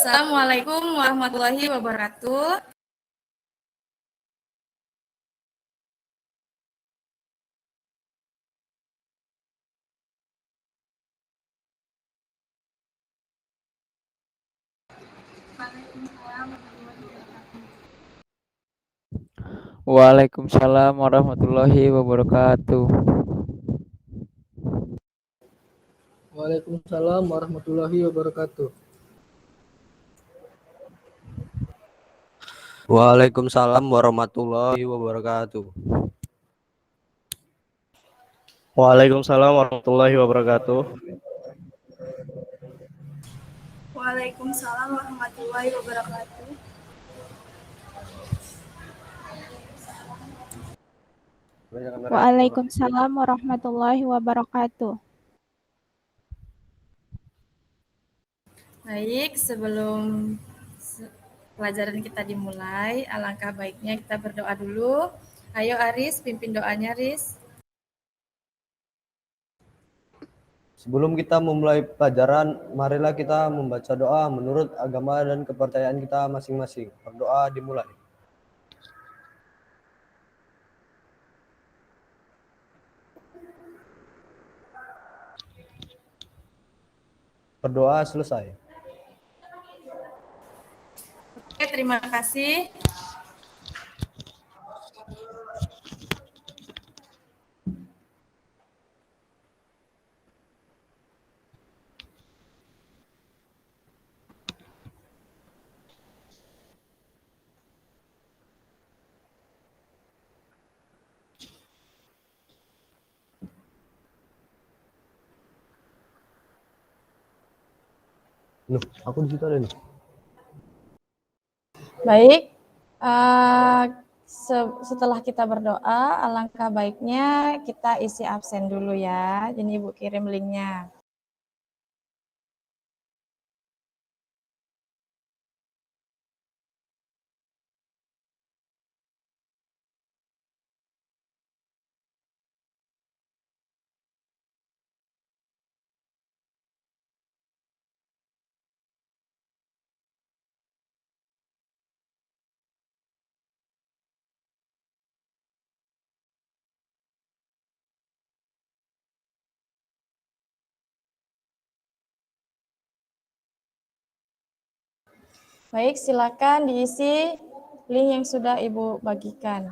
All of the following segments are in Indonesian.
Assalamualaikum warahmatullahi wabarakatuh. Waalaikumsalam warahmatullahi wabarakatuh. Waalaikumsalam warahmatullahi wabarakatuh. Waalaikumsalam warahmatullahi wabarakatuh. Waalaikumsalam warahmatullahi wabarakatuh. Waalaikumsalam warahmatullahi wabarakatuh. Waalaikumsalam warahmatullahi wabarakatuh. Baik, sebelum pelajaran kita dimulai, alangkah baiknya kita berdoa dulu. Ayo Aris, pimpin doanya Aris. Sebelum kita memulai pelajaran, marilah kita membaca doa menurut agama dan kepercayaan kita masing-masing. Berdoa dimulai. Berdoa selesai. Oke, terima kasih. Loh, aku di situ ada nih. Baik, setelah kita berdoa, alangkah baiknya kita isi absen dulu ya. Jadi Ibu kirim linknya. Baik, silakan diisi link yang sudah Ibu bagikan.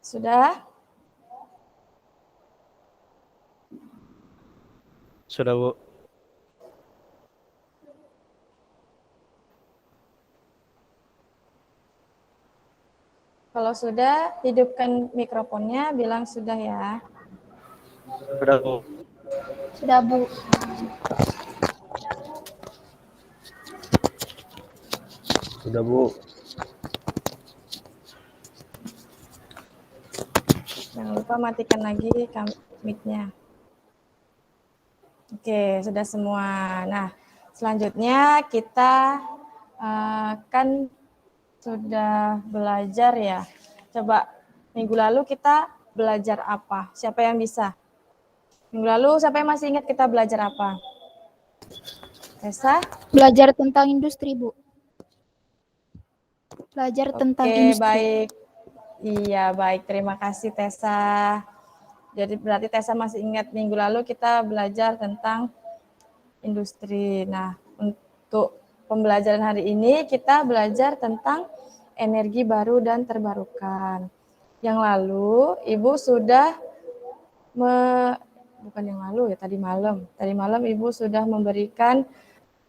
Sudah? Sudah, Bu. Kalau sudah, hidupkan mikrofonnya, bilang sudah ya. Sudah, Bu. Sudah, Bu. Sudah, Bu. Jangan lupa matikan lagi mic-nya. Oke, sudah semua. Nah, selanjutnya kita kan sudah belajar ya. Coba minggu lalu kita belajar apa? Siapa yang bisa? Minggu lalu siapa yang masih ingat kita belajar apa? Tessa? Belajar tentang industri, Bu. Belajar tentang industri. Baik. Iya, baik. Terima kasih Tessa. Jadi berarti Tessa masih ingat minggu lalu kita belajar tentang industri. Nah, untuk pembelajaran hari ini kita belajar tentang energi baru dan terbarukan. Yang lalu Ibu sudah bukan yang lalu ya, tadi malam. Tadi malam Ibu sudah memberikan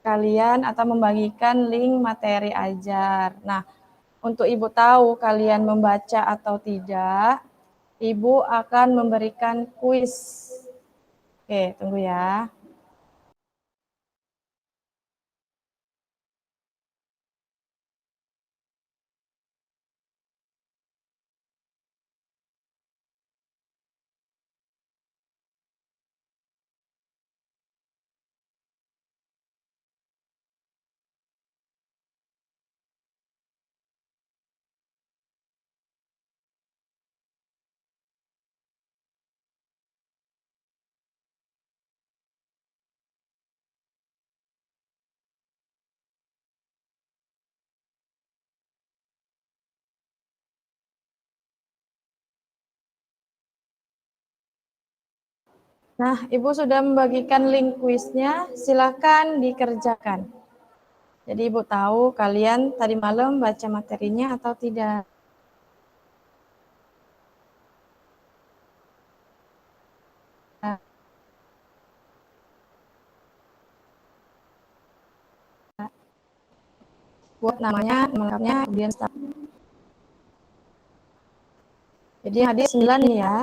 kalian atau membagikan link materi ajar. Nah, untuk Ibu tahu kalian membaca atau tidak, Ibu akan memberikan kuis. Oke, tunggu ya. Nah, Ibu sudah membagikan link kuisnya, silakan dikerjakan. Jadi Ibu tahu kalian tadi malam baca materinya atau tidak. Buat namanya, lengkapnya, kemudian start. Jadi hadis 9 nih ya.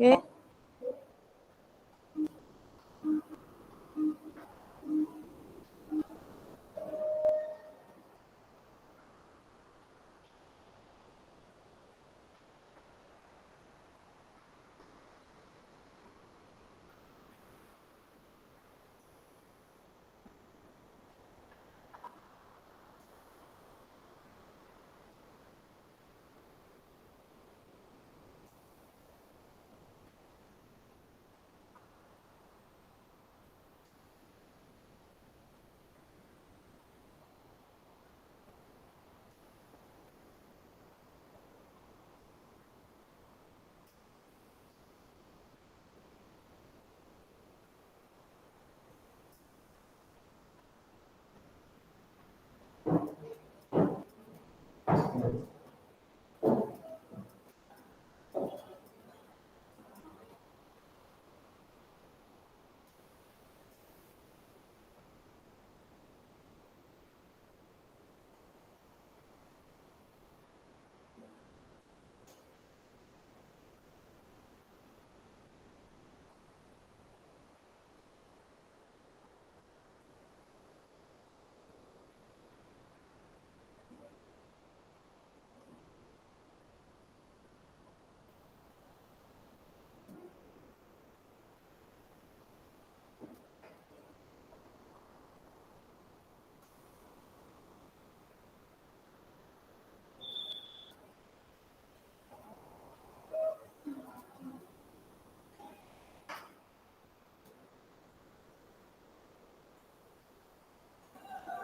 Oke.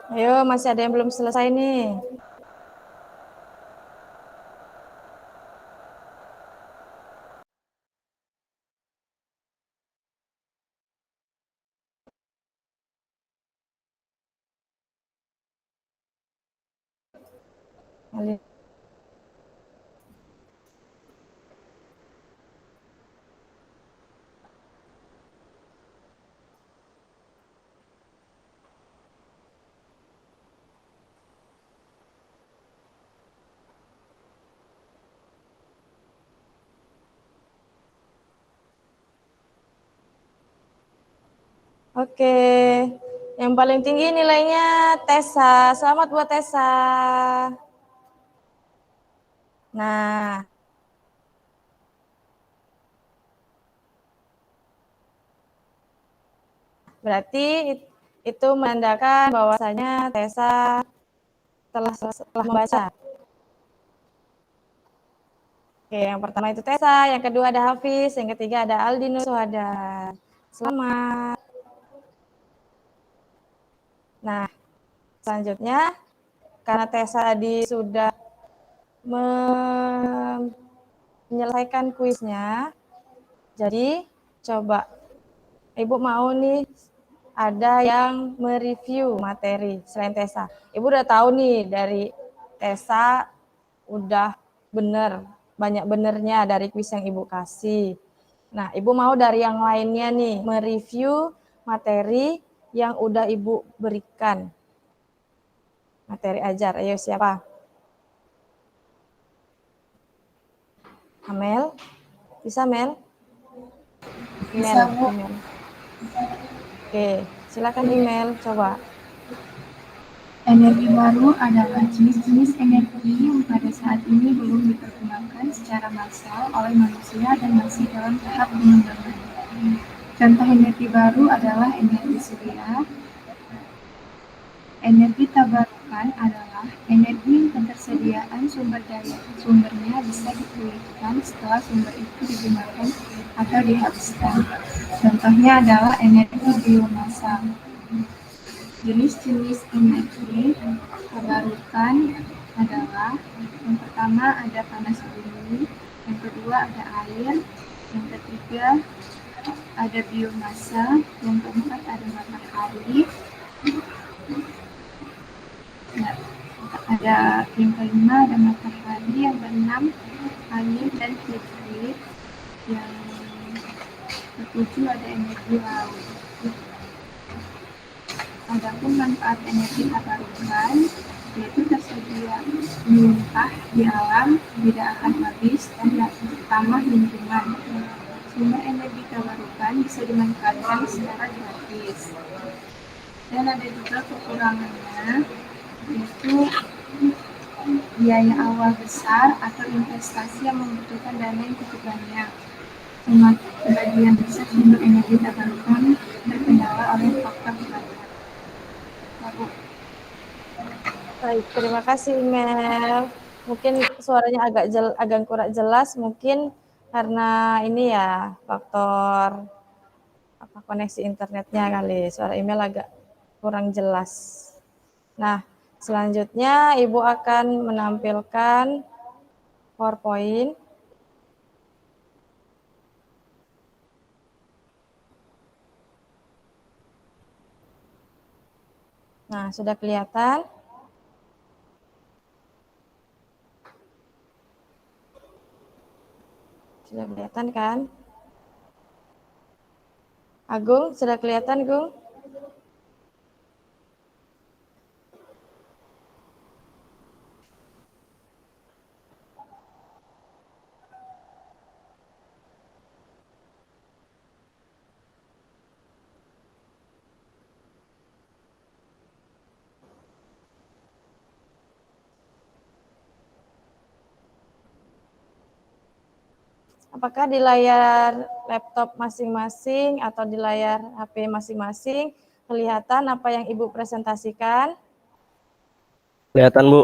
Ayo, masih ada yang belum selesai nih. Oke, yang paling tinggi nilainya Tessa. Selamat buat Tessa. Nah, berarti itu menandakan bahwasanya Tessa telah membaca. Oke, yang pertama itu Tessa, yang kedua ada Hafiz, yang ketiga ada Aldino Suhada. Selamat. Nah, selanjutnya karena Tessa tadi sudah menyelesaikan kuisnya, jadi coba Ibu mau nih ada yang mereview materi selain Tessa. Ibu udah tahu nih dari Tessa udah bener, banyak benernya dari kuis yang Ibu kasih. Nah, Ibu mau dari yang lainnya nih mereview materi yang udah Ibu berikan. Materi ajar, ayo siapa? Amel? Bisa, Mel? Bisa, Bu. Email. Oke, silakan email, coba. Energi baru adalah jenis-jenis energi yang pada saat ini belum dipergunakan secara massal oleh manusia dan masih dalam tahap pengembangan. Contoh energi baru adalah energi surya. Energi terbarukan adalah energi yang ketersediaan Kemudian sumbernya bisa dipulihkan setelah sumber itu digunakan atau dihabiskan. Contohnya adalah energi biomasa. Jenis-jenis energi terbarukan adalah yang pertama ada panas bumi, yang kedua ada air, yang ketiga ada biomasa, yang keempat ada matahari, ada yang kelima ada matahari, yang keenam angin dan listrik, yang ketujuh ada energi laut. Adapun manfaat energi terbarukan yaitu tersedia limpah di alam, tidak akan habis dan ramah lingkungan. Sumber energi terbarukan bisa dimanfaatkan secara gratis. Dan ada juga kekurangannya, yaitu biaya awal besar atau investasi yang membutuhkan dana yang cukup banyak. Sebagian besar sumber energi terbarukan terkendala oleh faktor cuaca. Baik, terima kasih Mel. Mungkin suaranya agak kurang jelas, mungkin karena ini ya faktor koneksi internetnya kali. Suara email agak kurang jelas. Nah, selanjutnya Ibu akan menampilkan PowerPoint. Nah, sudah kelihatan? Sudah kelihatan kan? Agung, sudah kelihatan, Gung? Apakah di layar laptop masing-masing atau di layar HP masing-masing kelihatan apa yang Ibu presentasikan? Kelihatan, Bu.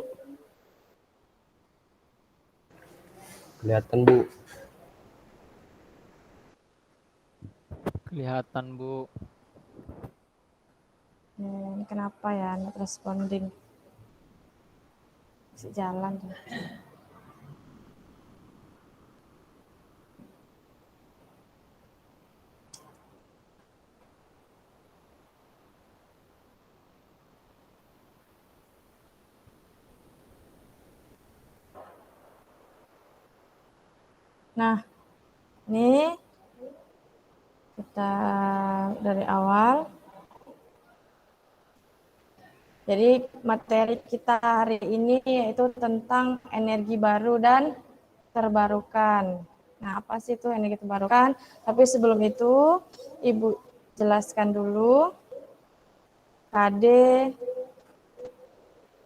Kelihatan, Bu. Kelihatan, Bu. Ini kenapa ya not responding? Masih jalan. Nah, ini kita dari awal. Jadi materi kita hari ini yaitu tentang energi baru dan terbarukan. Nah, apa sih itu energi terbarukan? Tapi sebelum itu, Ibu jelaskan dulu KD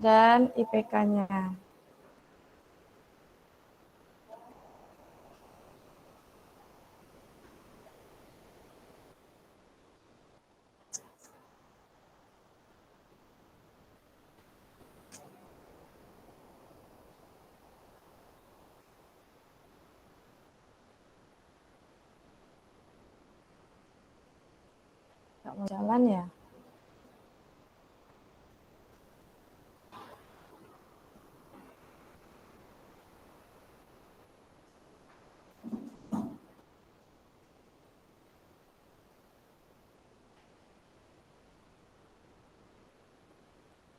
dan IPK-nya. Nggak mau jalan ya?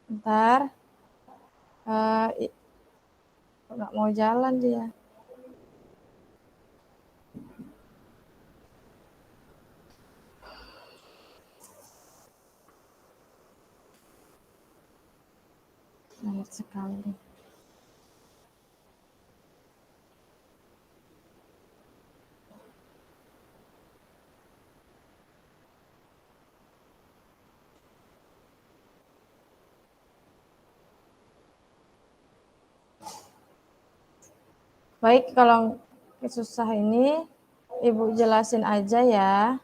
Bentar. Nggak mau jalan dia. Sangat sekali. Baik, kalau susah ini Ibu jelasin aja ya.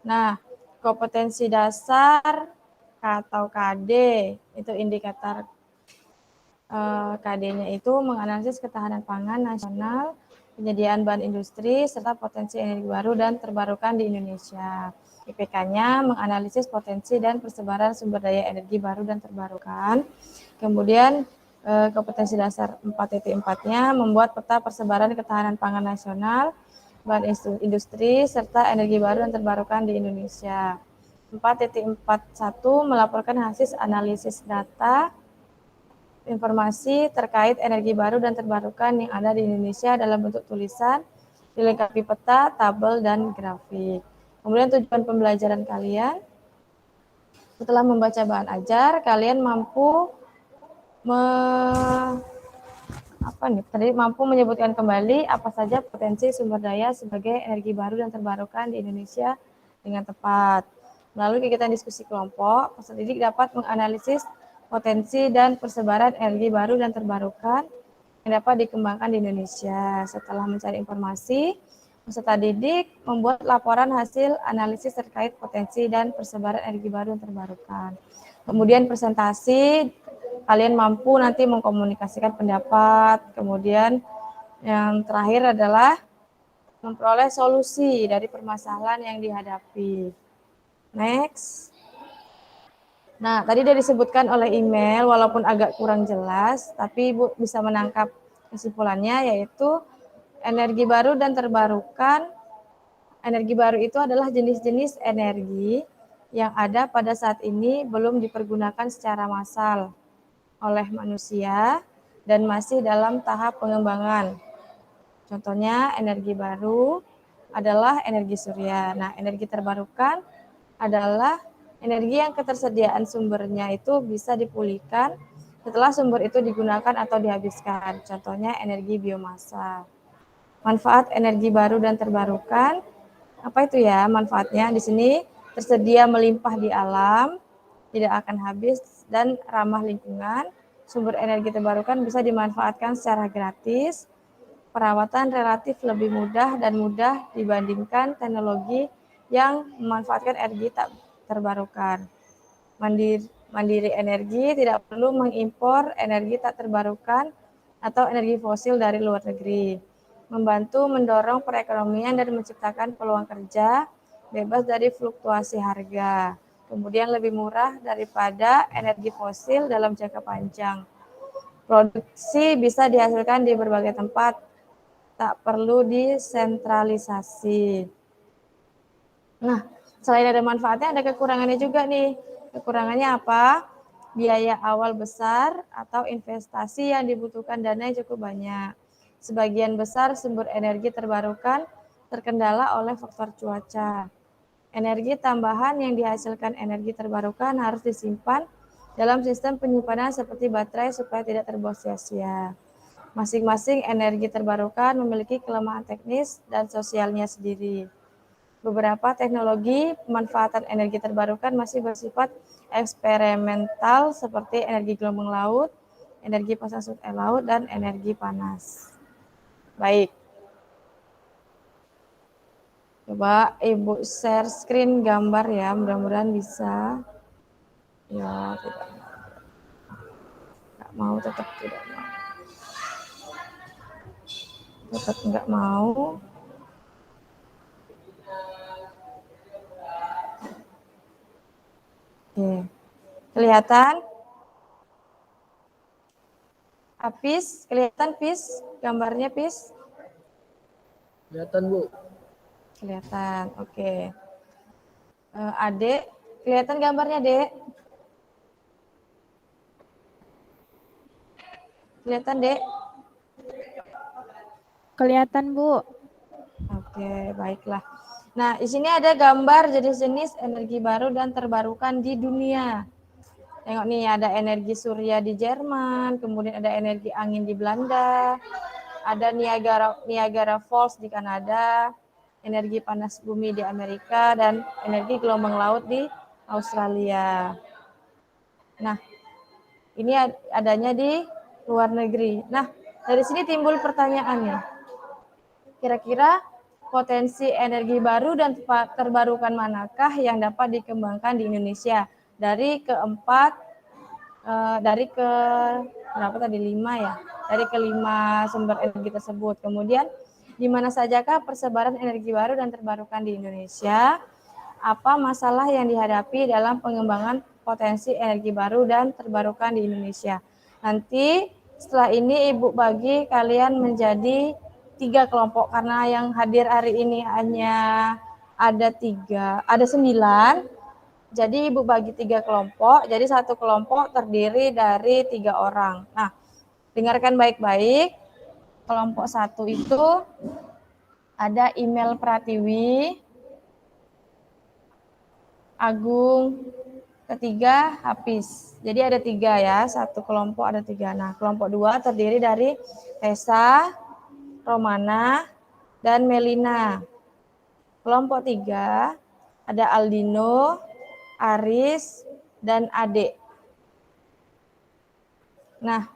Nah, kompetensi dasar atau KD itu indikator KD-nya itu menganalisis ketahanan pangan nasional, penyediaan bahan industri, serta potensi energi baru dan terbarukan di Indonesia. IPK-nya menganalisis potensi dan persebaran sumber daya energi baru dan terbarukan. Kemudian kompetensi dasar 4.4-nya membuat peta persebaran ketahanan pangan nasional, bahan industri, serta energi baru dan terbarukan di Indonesia. 4.41 melaporkan hasil analisis data informasi terkait energi baru dan terbarukan yang ada di Indonesia dalam bentuk tulisan, dilengkapi peta, tabel, dan grafik. Kemudian tujuan pembelajaran kalian, setelah membaca bahan ajar, kalian mampu mampu menyebutkan kembali apa saja potensi sumber daya sebagai energi baru dan terbarukan di Indonesia dengan tepat. Melalui kegiatan diskusi kelompok, peserta didik dapat menganalisis potensi dan persebaran energi baru dan terbarukan yang dapat dikembangkan di Indonesia. Setelah mencari informasi, peserta didik membuat laporan hasil analisis terkait potensi dan persebaran energi baru dan terbarukan. Kemudian presentasi, kalian mampu nanti mengkomunikasikan pendapat. Kemudian yang terakhir adalah memperoleh solusi dari permasalahan yang dihadapi. Next. Nah, tadi sudah disebutkan oleh email, walaupun agak kurang jelas, tapi Ibu bisa menangkap kesimpulannya, yaitu energi baru dan terbarukan. Energi baru itu adalah jenis-jenis energi yang ada pada saat ini belum dipergunakan secara massal oleh manusia dan masih dalam tahap pengembangan. Contohnya energi baru adalah energi surya. Nah, energi terbarukan adalah energi yang ketersediaan sumbernya itu bisa dipulihkan setelah sumber itu digunakan atau dihabiskan. Contohnya energi biomasa. Manfaat energi baru dan terbarukan, apa itu ya manfaatnya? Di sini tersedia melimpah di alam, tidak akan habis dan ramah lingkungan. Sumber energi terbarukan bisa dimanfaatkan secara gratis. Perawatan relatif lebih mudah dan mudah dibandingkan teknologi yang memanfaatkan energi tak terbarukan. Mandiri energi, tidak perlu mengimpor energi tak terbarukan atau energi fosil dari luar negeri. Membantu mendorong perekonomian dan menciptakan peluang kerja bebas dari fluktuasi harga. Kemudian lebih murah daripada energi fosil dalam jangka panjang. Produksi bisa dihasilkan di berbagai tempat, tak perlu disentralisasi. Nah, selain ada manfaatnya, ada kekurangannya juga nih. Kekurangannya apa? Biaya awal besar atau investasi yang dibutuhkan dana yang cukup banyak. Sebagian besar sumber energi terbarukan terkendala oleh faktor cuaca. Energi tambahan yang dihasilkan energi terbarukan harus disimpan dalam sistem penyimpanan seperti baterai supaya tidak terbuang sia-sia. Masing-masing energi terbarukan memiliki kelemahan teknis dan sosialnya sendiri. Beberapa teknologi pemanfaatan energi terbarukan masih bersifat eksperimental seperti energi gelombang laut, energi pasang surut air laut, dan energi panas. Baik. Coba Ibu share screen gambar ya, mudah-mudahan bisa. Ya, tidak mau, tetap tidak mau. Tetap enggak mau. Oke. Kelihatan? Apis, kelihatan Pis? Gambarnya Pis? Kelihatan, Bu. Kelihatan, oke. Adek, kelihatan gambarnya, Dek? Kelihatan, Dek? Kelihatan, Bu. Oke, baiklah. Nah, di sini ada gambar jenis-jenis energi baru dan terbarukan di dunia. Tengok nih, ada energi surya di Jerman, kemudian ada energi angin di Belanda, ada Niagara Falls di Kanada, energi panas bumi di Amerika, dan energi gelombang laut di Australia. Nah, ini adanya di luar negeri. Nah, dari sini timbul pertanyaannya. Kira-kira potensi energi baru dan terbarukan manakah yang dapat dikembangkan di Indonesia? Dari berapa tadi 5 ya, dari kelima sumber energi tersebut. Kemudian di mana sajakah persebaran energi baru dan terbarukan di Indonesia? Apa masalah yang dihadapi dalam pengembangan potensi energi baru dan terbarukan di Indonesia? Nanti setelah ini Ibu bagi kalian menjadi 3 kelompok karena yang hadir hari ini hanya ada 9. Jadi Ibu bagi 3 kelompok, jadi satu kelompok terdiri dari 3 orang. Nah, dengarkan baik-baik. Kelompok 1 itu ada Email Pratiwi, Agung, ketiga Hafiz. Jadi ada 3 ya, satu kelompok ada 3. Nah, kelompok 2 terdiri dari Tessa, Romana, dan Melina. Kelompok 3 ada Aldino, Aris, dan Ade. Nah,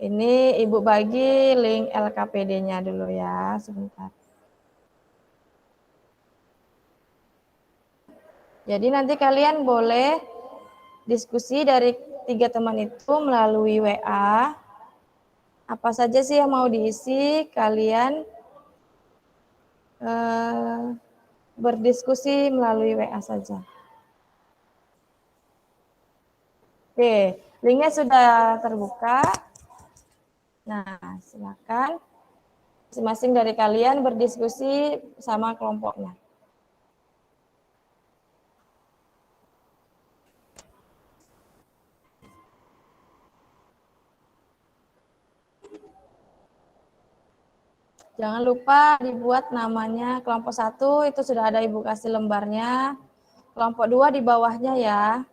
ini Ibu bagi link LKPD-nya dulu ya, sebentar. Jadi nanti kalian boleh diskusi dari 3 teman itu melalui WA. Apa saja sih yang mau diisi, kalian berdiskusi melalui WA saja. Oke, linknya sudah terbuka. Nah, silakan masing-masing dari kalian berdiskusi sama kelompoknya. Jangan lupa dibuat namanya. Kelompok 1 itu sudah ada Ibu kasih lembarnya. Kelompok 2 di bawahnya ya.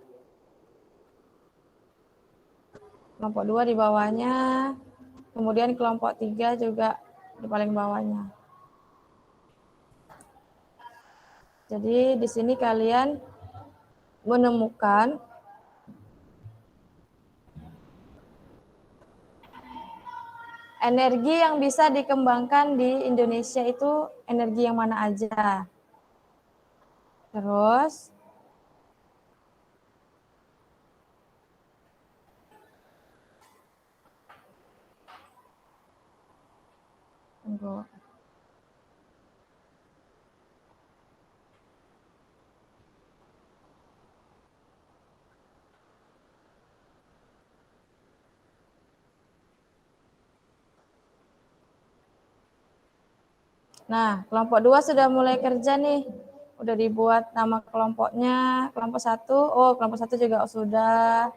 Kelompok 2 di bawahnya. Kemudian kelompok 3 juga di paling bawahnya. Jadi di sini kalian menemukan energi yang bisa dikembangkan di Indonesia itu energi yang mana aja. Terus tunggu. Nah, kelompok 2 sudah mulai kerja nih. Udah dibuat nama kelompoknya. Kelompok 1, kelompok 1 juga sudah.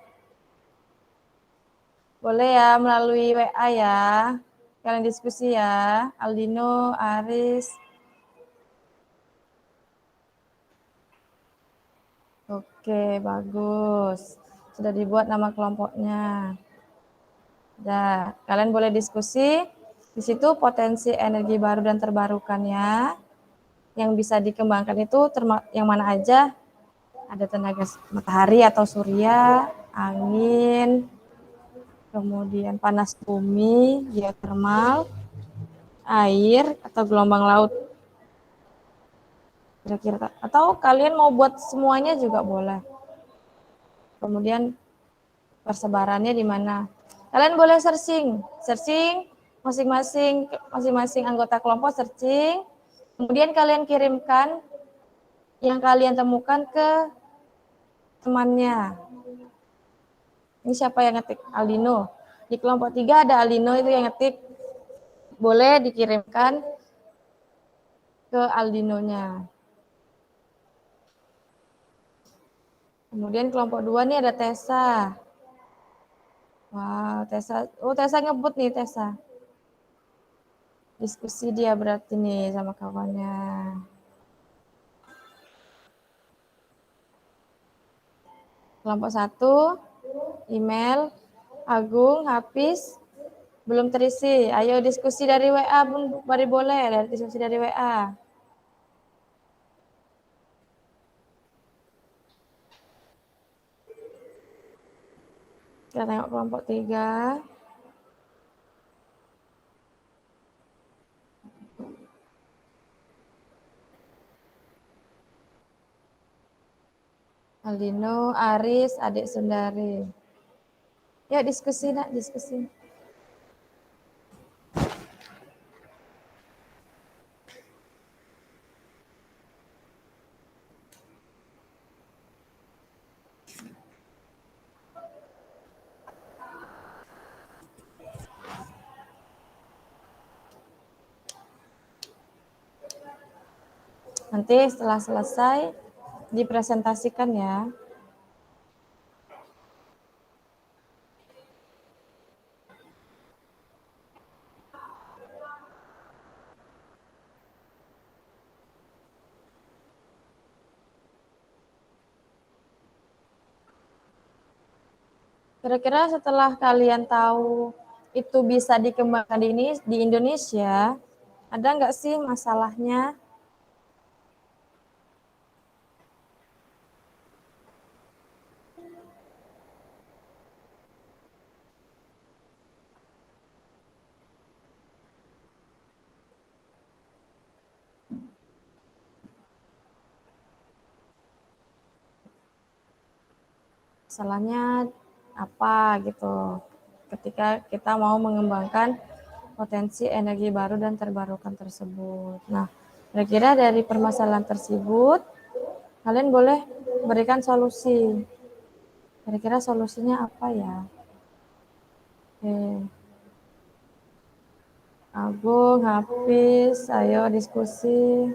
Boleh ya melalui WA ya. Kalian diskusi ya. Aldino, Aris. Oke, bagus. Sudah dibuat nama kelompoknya. Nah, kalian boleh diskusi. Di situ potensi energi baru dan terbarukannya yang bisa dikembangkan itu yang mana aja? Ada tenaga matahari atau surya, angin, kemudian panas bumi, geotermal, air atau gelombang laut. Kira-kira atau kalian mau buat semuanya juga boleh. Kemudian persebarannya di mana? Kalian boleh searching masing-masing anggota kelompok searching. Kemudian kalian kirimkan yang kalian temukan ke temannya. Ini siapa yang ngetik? Aldino. Di kelompok 3 ada Aldino itu yang ngetik. Boleh dikirimkan ke Aldinonya. Kemudian kelompok 2 nih ada Tessa. Wow, Tessa. Oh, Tessa ngebut nih, Tessa. Diskusi dia berarti nih sama kawannya. Kelompok 1, email, Agung, Hafiz, belum terisi. Ayo diskusi dari WA pun boleh, diskusi dari WA. Kita tengok kelompok 3. Aldino, Aris, Adik Sundari. Ya diskusi nak, diskusi. Nanti setelah selesai dipresentasikan ya. Kira-kira setelah kalian tahu itu bisa dikembangkan di Indonesia, ada nggak sih masalahnya? Masalahnya apa gitu ketika kita mau mengembangkan potensi energi baru dan terbarukan tersebut. Nah, kira-kira dari permasalahan tersebut, kalian boleh berikan solusi. Kira-kira solusinya apa ya? Oke. Agung, Hafiz, ayo diskusi.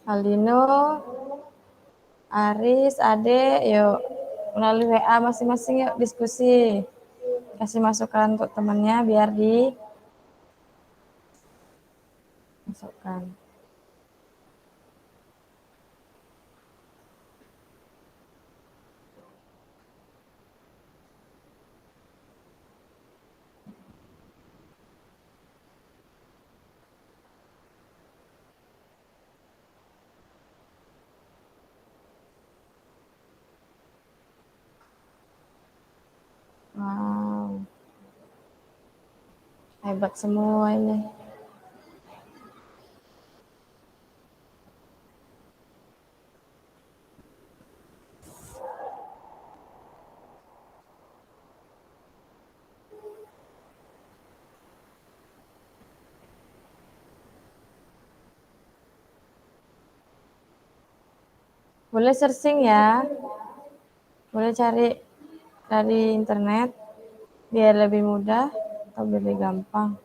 Aldino, Aris, Ade, yuk melalui WA masing-masing yuk diskusi. Kasih masukan untuk temannya biar dimasukkan. Wow, hebat semua ini. Boleh searching ya, boleh cari dari internet biar lebih mudah atau lebih gampang.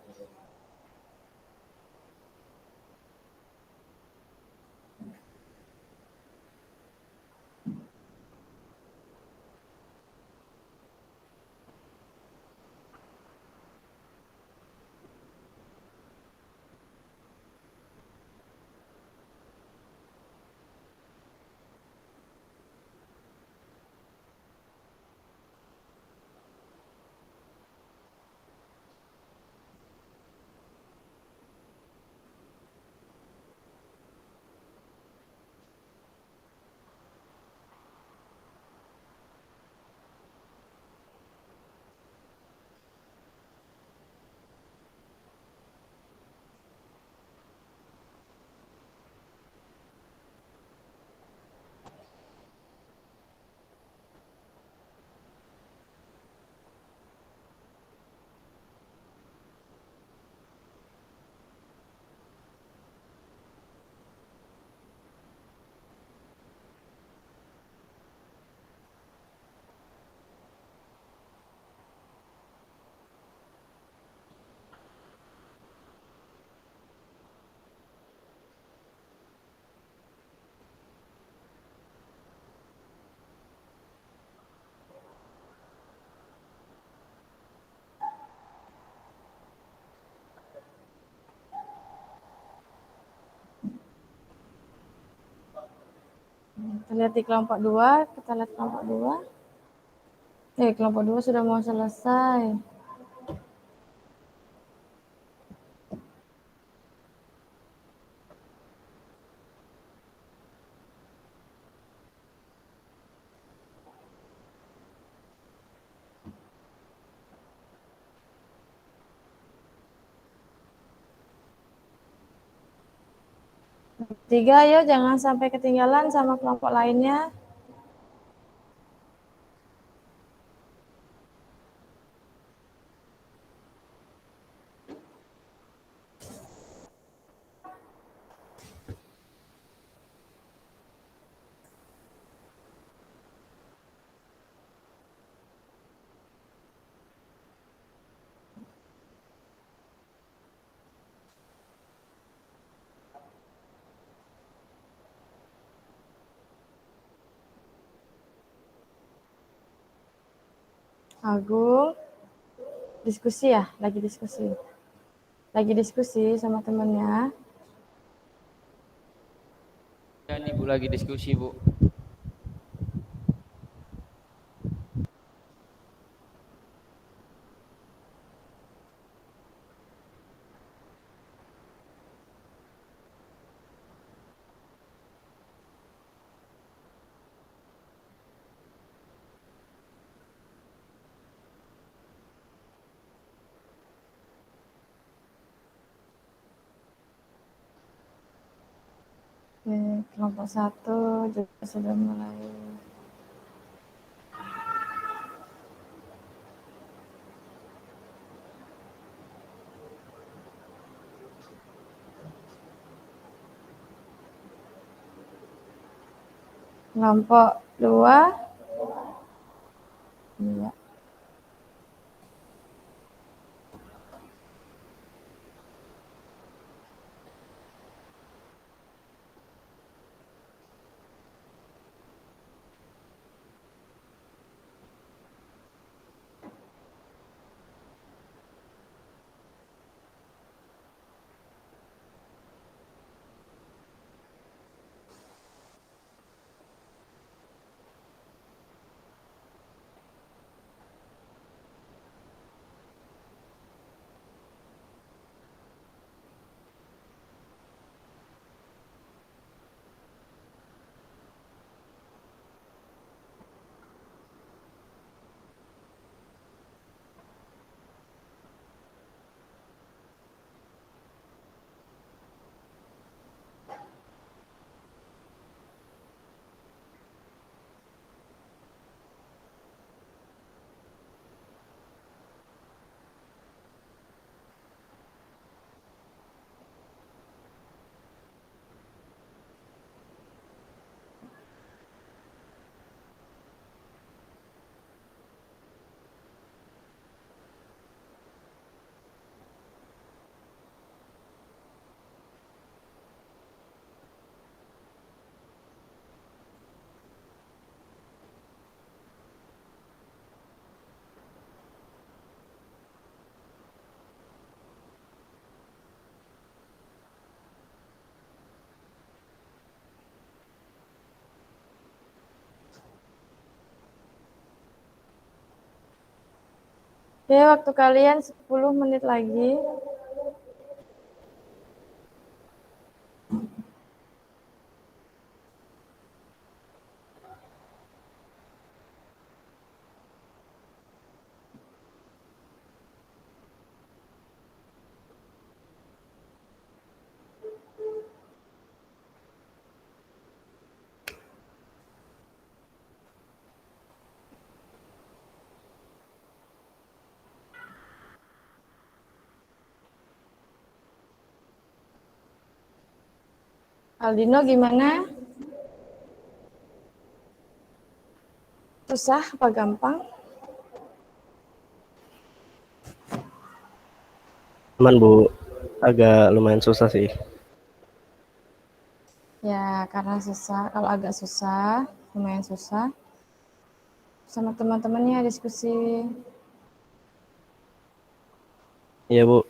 Kita lihat di kelompok 2, kita lihat kelompok 2. Kelompok 2 sudah mau selesai. Tiga, yuk jangan sampai ketinggalan sama kelompok lainnya. Agung, diskusi ya? Lagi diskusi. Lagi diskusi sama temennya. Ya nih Bu lagi diskusi Bu. Oke, kelompok satu juga sudah mulai. Kelompok dua, iya. Oke, waktu kalian 10 menit lagi. Aldino gimana? Susah apa gampang? Aman Bu, agak lumayan susah sih. Ya, karena susah. Kalau agak susah, lumayan susah. Sama teman-temannya diskusi. Iya Bu.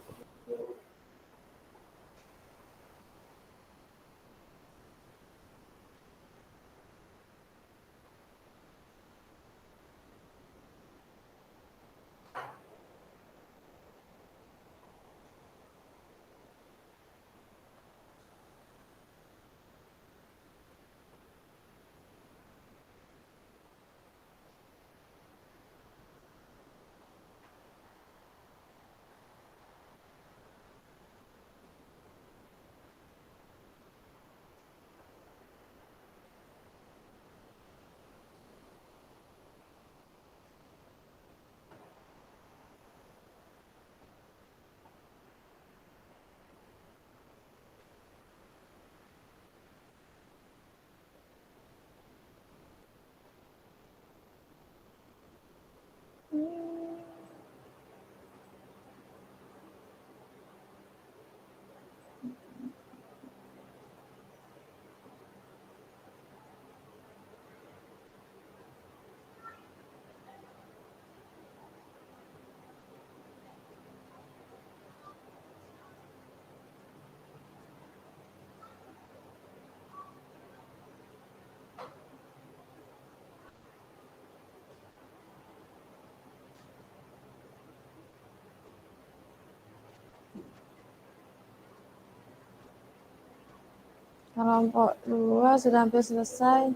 Kelompok 2 sudah hampir selesai.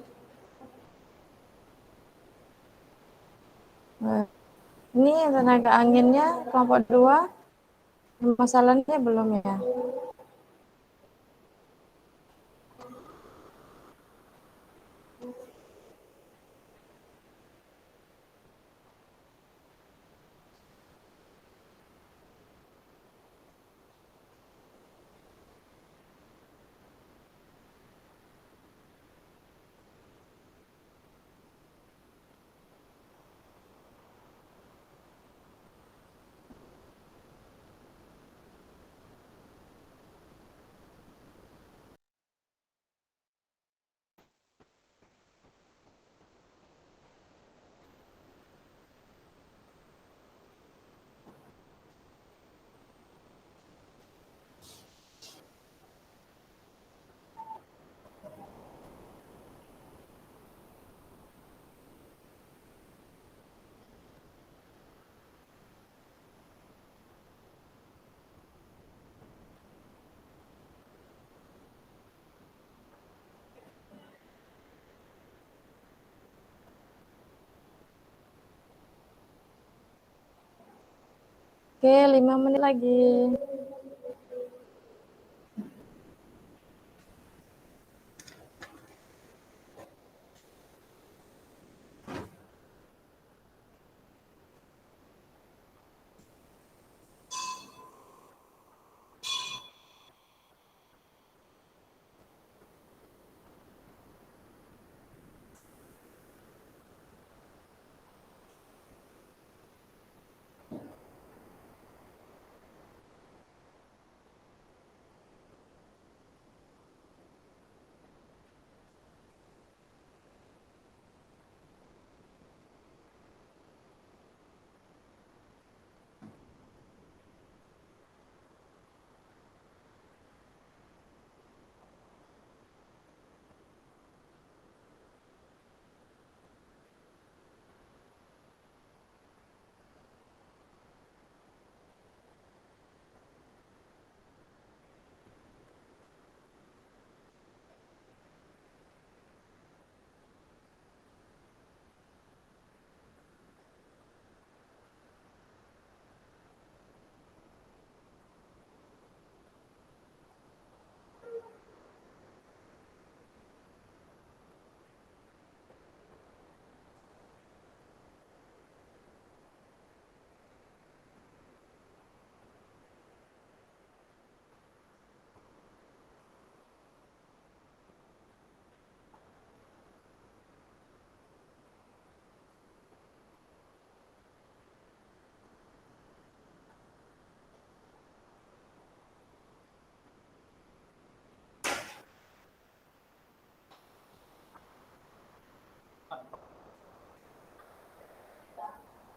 Nah, ini tenaga anginnya kelompok 2 masalahnya belum ya? Oke, 5 menit lagi.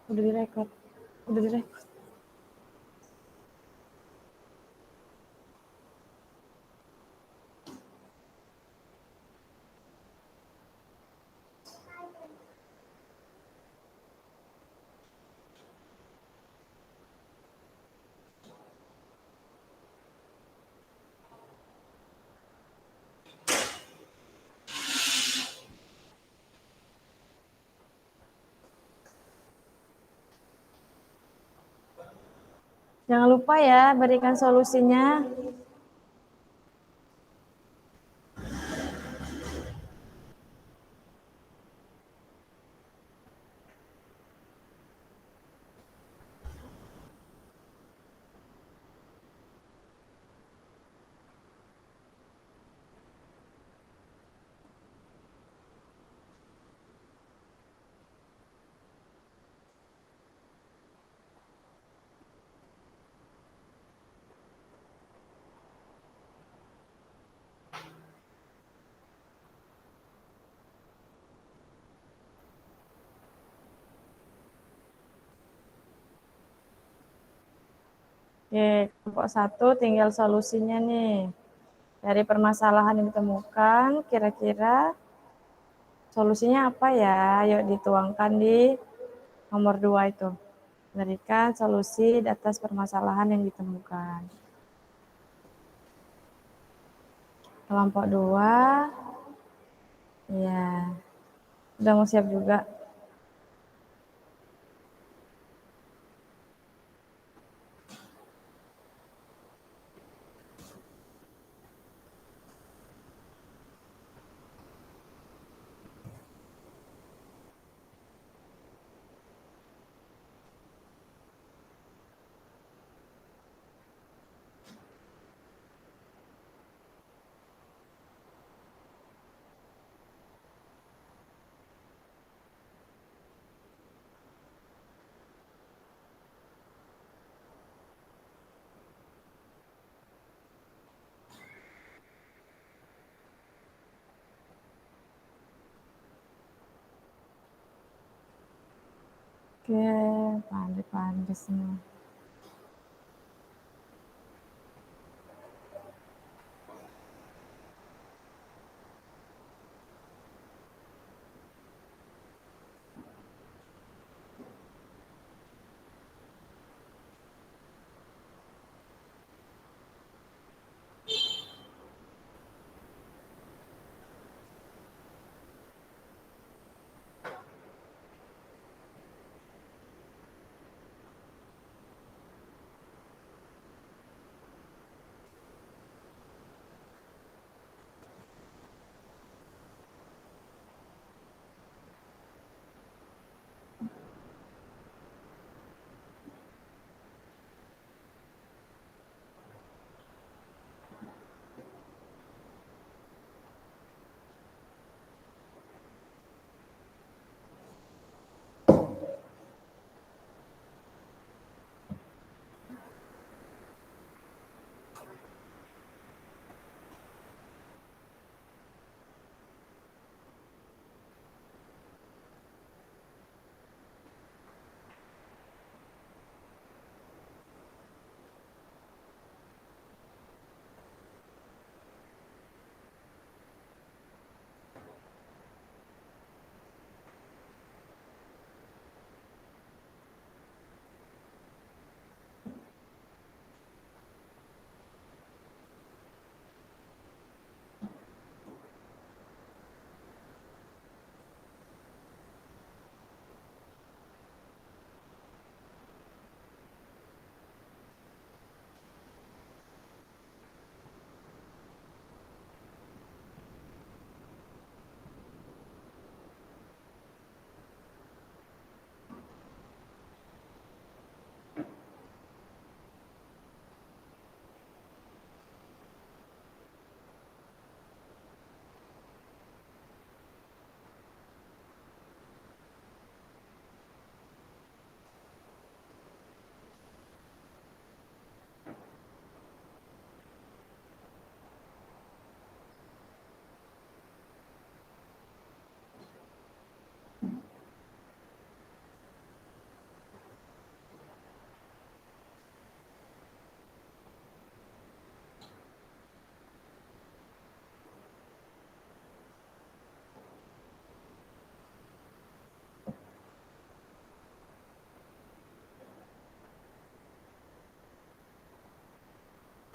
Udah direkod. Udah direkod. Jangan lupa ya, berikan solusinya. Oke, kelompok 1 tinggal solusinya nih. Dari permasalahan yang ditemukan, kira-kira solusinya apa ya? Yuk dituangkan di nomor 2 itu. Berikan solusi atas permasalahan yang ditemukan. Kelompok 2. Ya, udah mau siap juga. Oke, pandai-pandai semua.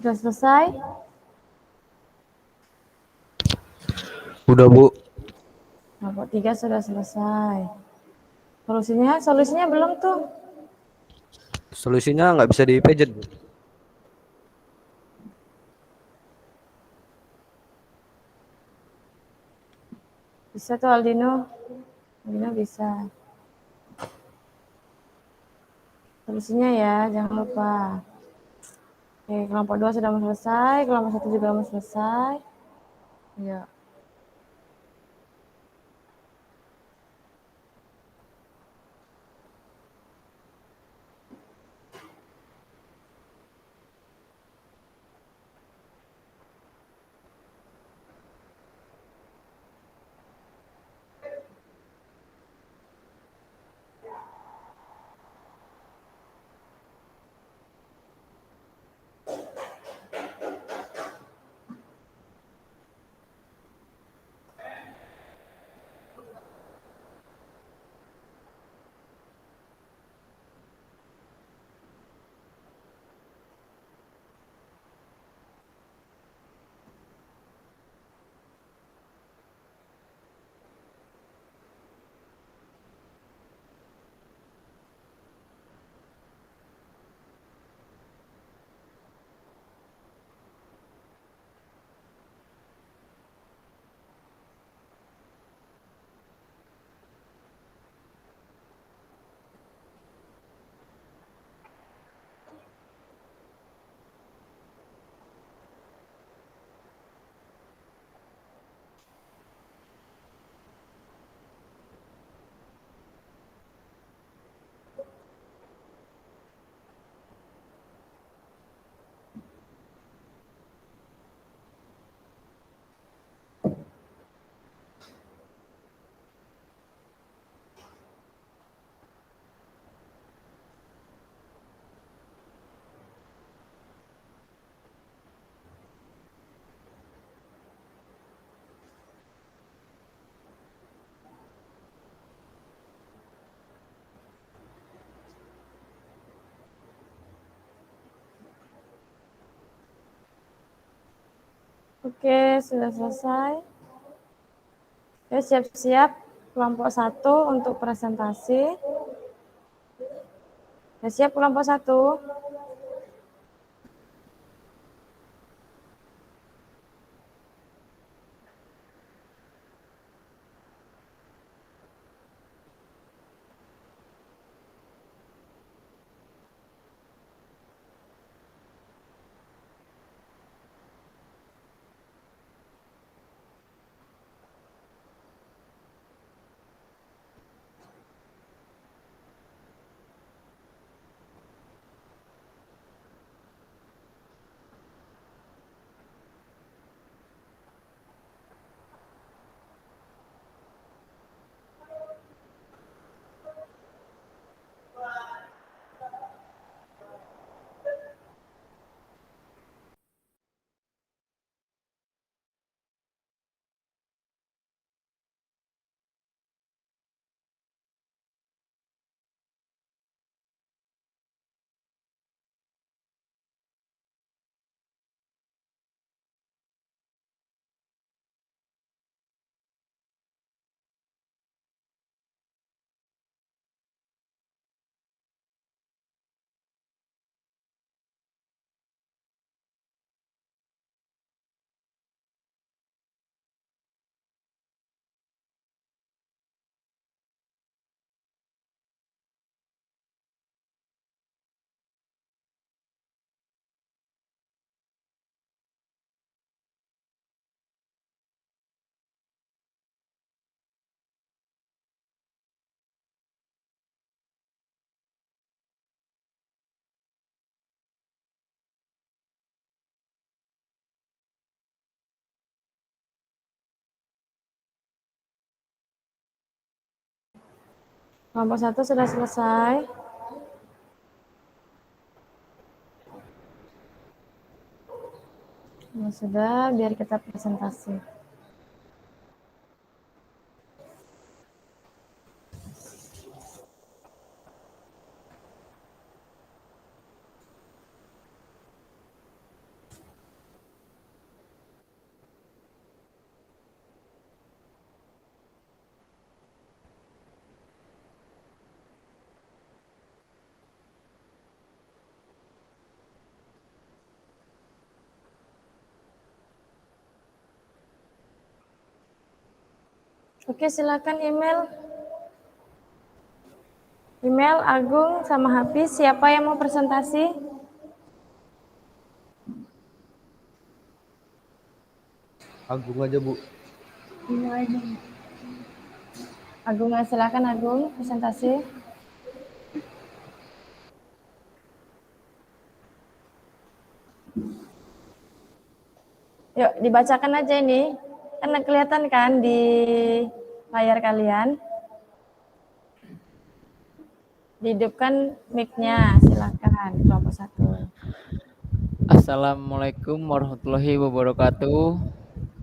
Sudah selesai? Udah, Bu. Kelompok 3 sudah selesai. Solusinya belum tuh. Solusinya nggak bisa dipejet, Bu. Bisa tuh Aldino. Aldino bisa. Solusinya ya, jangan lupa. Oke, kelompok 2 sudah mau selesai, kelompok 1 juga mau selesai. Ya. Oke, sudah selesai. Oke, siap-siap kelompok 1 untuk presentasi. Sudah siap kelompok 1? Kelompok 1 sudah selesai. Nah, sudah, biar kita presentasi. Oke, silakan email. Email Agung sama Hafiz, siapa yang mau presentasi? Agung aja, Bu. Agung, silakan Agung presentasi. Yuk, dibacakan aja ini. Kan kelihatan kan di layar kalian. Dihidupkan mic-nya, silakan kelompok 1. Assalamualaikum warahmatullahi wabarakatuh.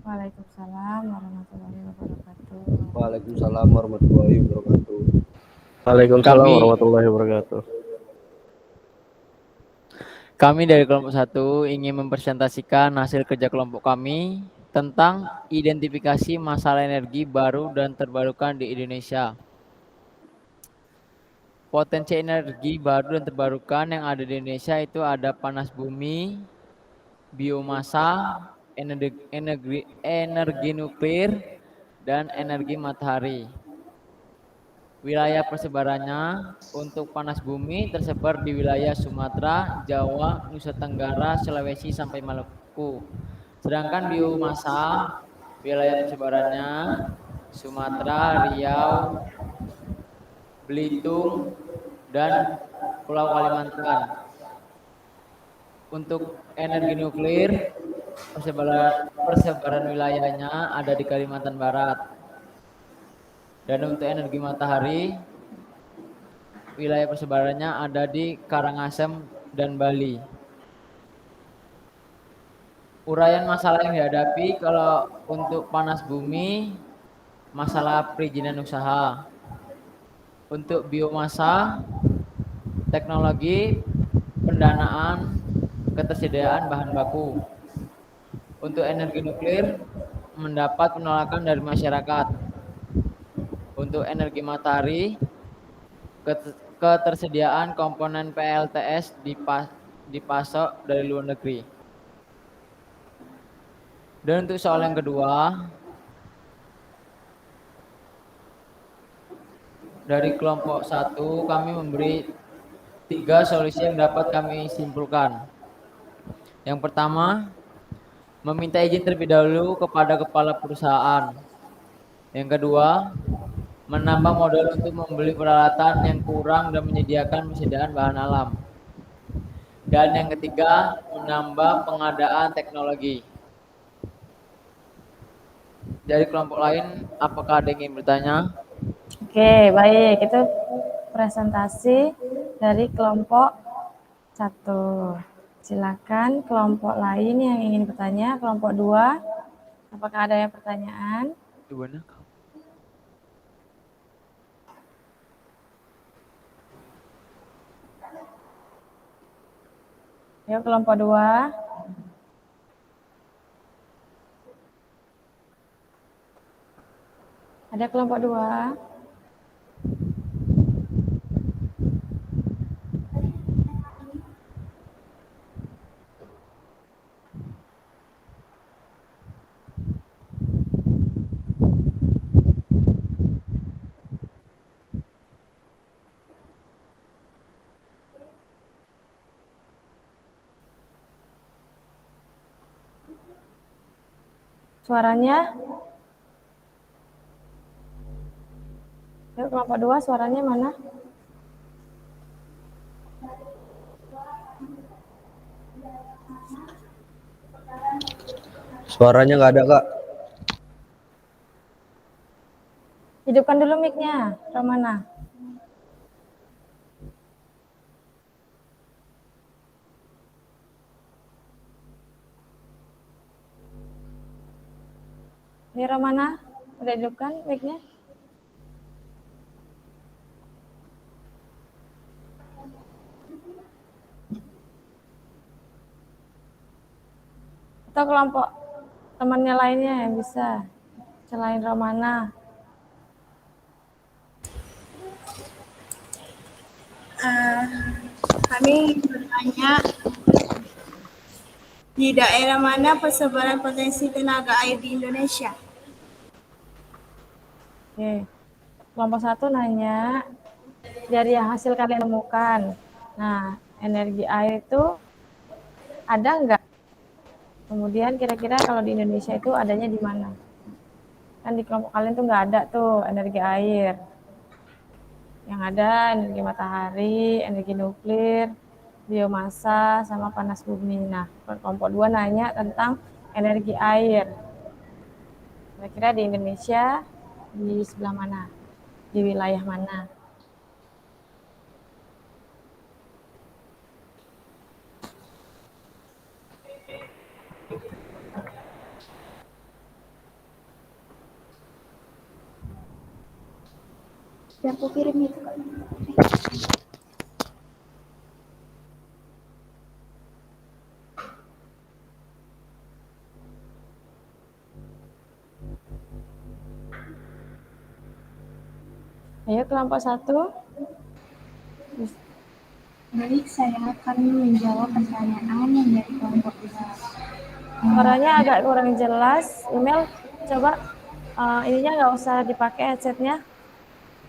Waalaikumsalam warahmatullahi wabarakatuh. Waalaikumsalam warahmatullahi wabarakatuh. Waalaikumsalam Kami- warahmatullahi wabarakatuh. Kami dari kelompok 1 ingin mempresentasikan hasil kerja kelompok kami tentang identifikasi masalah energi baru dan terbarukan di Indonesia. Potensi energi baru dan terbarukan yang ada di Indonesia itu ada panas bumi, biomasa, energi nuklir, dan energi matahari. Wilayah persebarannya untuk panas bumi tersebar di wilayah Sumatera, Jawa, Nusa Tenggara, Sulawesi, sampai Maluku. Sedangkan biomasa, wilayah persebarannya Sumatera, Riau, Belitung, dan Pulau Kalimantan. Untuk energi nuklir, persebaran wilayahnya ada di Kalimantan Barat. Dan untuk energi matahari, wilayah persebarannya ada di Karangasem dan Bali. Uraian masalah yang dihadapi kalau untuk panas bumi, masalah perizinan usaha. Untuk biomasa, teknologi, pendanaan, ketersediaan bahan baku. Untuk energi nuklir mendapat penolakan dari masyarakat. Untuk energi matahari, ketersediaan komponen PLTS dipasok dari luar negeri. Dan untuk soal yang kedua, dari kelompok 1 kami memberi 3 solusi yang dapat kami simpulkan. Yang pertama, meminta izin terlebih dahulu kepada kepala perusahaan. Yang kedua, menambah modal untuk membeli peralatan yang kurang dan menyediakan bahan alam. Dan yang ketiga, menambah pengadaan teknologi. Dari kelompok lain, apakah ada yang ingin bertanya? Oke, baik. Itu presentasi dari kelompok 1. Silakan kelompok lain yang ingin bertanya. Kelompok 2, apakah ada yang pertanyaan? Yuk, kelompok 2. Ada kelompok 2? Suaranya? Yuk, kelompok 2, suaranya mana? Suaranya nggak ada, Kak. Hidupkan dulu mic-nya, Romana. Ini Romana, udah hidupkan mic-nya? Atau kelompok temannya lainnya yang bisa selain Romana? Kami bertanya, di daerah mana persebaran potensi tenaga air di Indonesia? Oke. Kelompok 1 nanya, dari yang hasil kalian temukan, nah, energi air itu ada nggak? Kemudian kira-kira kalau di Indonesia itu adanya di mana? Kan di kelompok kalian tuh nggak ada tuh energi air. Yang ada energi matahari, energi nuklir, biomasa, sama panas bumi. Nah, kelompok 2 nanya tentang energi air. Kira-kira di Indonesia di sebelah mana? Di wilayah mana? Biar aku kirim itu, Kak. Ayo kelompok 1. Baik, saya akan menjawab pertanyaan yang dari kelompok 2. Suaranya agak kurang jelas. Email, coba ininya nggak usah dipakai headsetnya.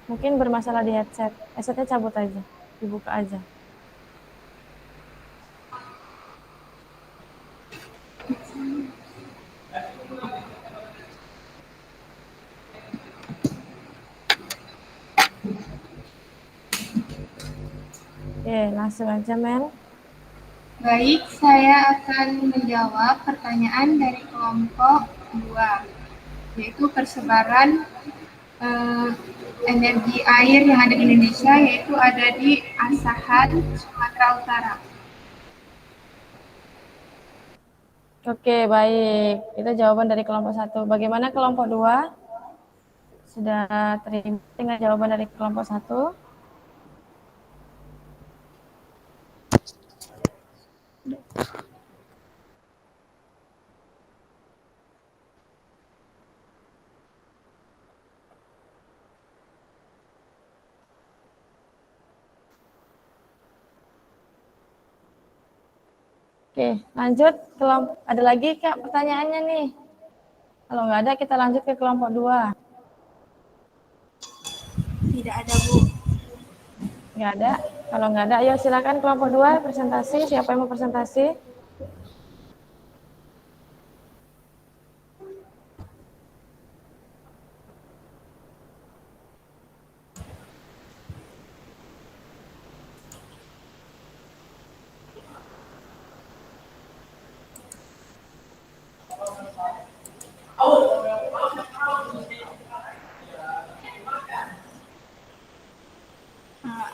Mungkin bermasalah di headset. Headsetnya cabut aja, dibuka aja. Oke, langsung aja Mel. Baik, saya akan menjawab pertanyaan dari kelompok 2, yaitu persebaran energi air yang ada di Indonesia, yaitu ada di Asahan, Sumatera Utara. Oke, baik. Itu jawaban dari kelompok 1. Bagaimana kelompok 2? Sudah terima dengan jawaban dari kelompok 1? Oke, lanjut kelompok. Ada lagi Kak pertanyaannya nih? Kalau nggak ada, kita lanjut ke kelompok 2. Tidak ada, Bu. Nggak ada. Kalau nggak ada, ayo silakan kelompok 2 presentasi. Siapa yang mau presentasi?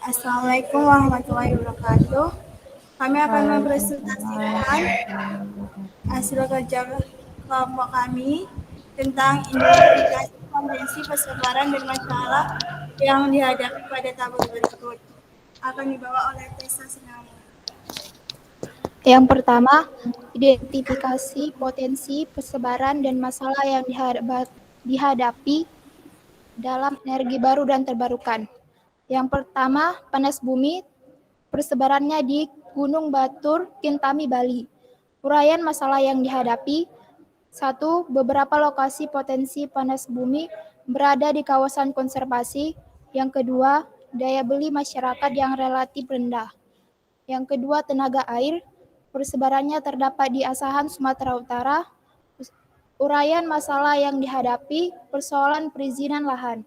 Assalamualaikum warahmatullahi wabarakatuh. Kami akan mempresentasikan hasil kerja kelompok kami tentang identifikasi potensi persebaran dan masalah yang dihadapi pada tabel berikut. Akan dibawa oleh Tessa Sinama. Yang pertama, identifikasi potensi persebaran dan masalah yang dihadapi dalam energi baru dan terbarukan. Yang pertama, panas bumi, persebarannya di Gunung Batur, Kintami, Bali. Uraian masalah yang dihadapi. 1. Beberapa lokasi potensi panas bumi berada di kawasan konservasi. Yang kedua, daya beli masyarakat yang relatif rendah. Yang kedua, tenaga air. Persebarannya terdapat di Asahan, Sumatera Utara. Uraian masalah yang dihadapi, persoalan perizinan lahan.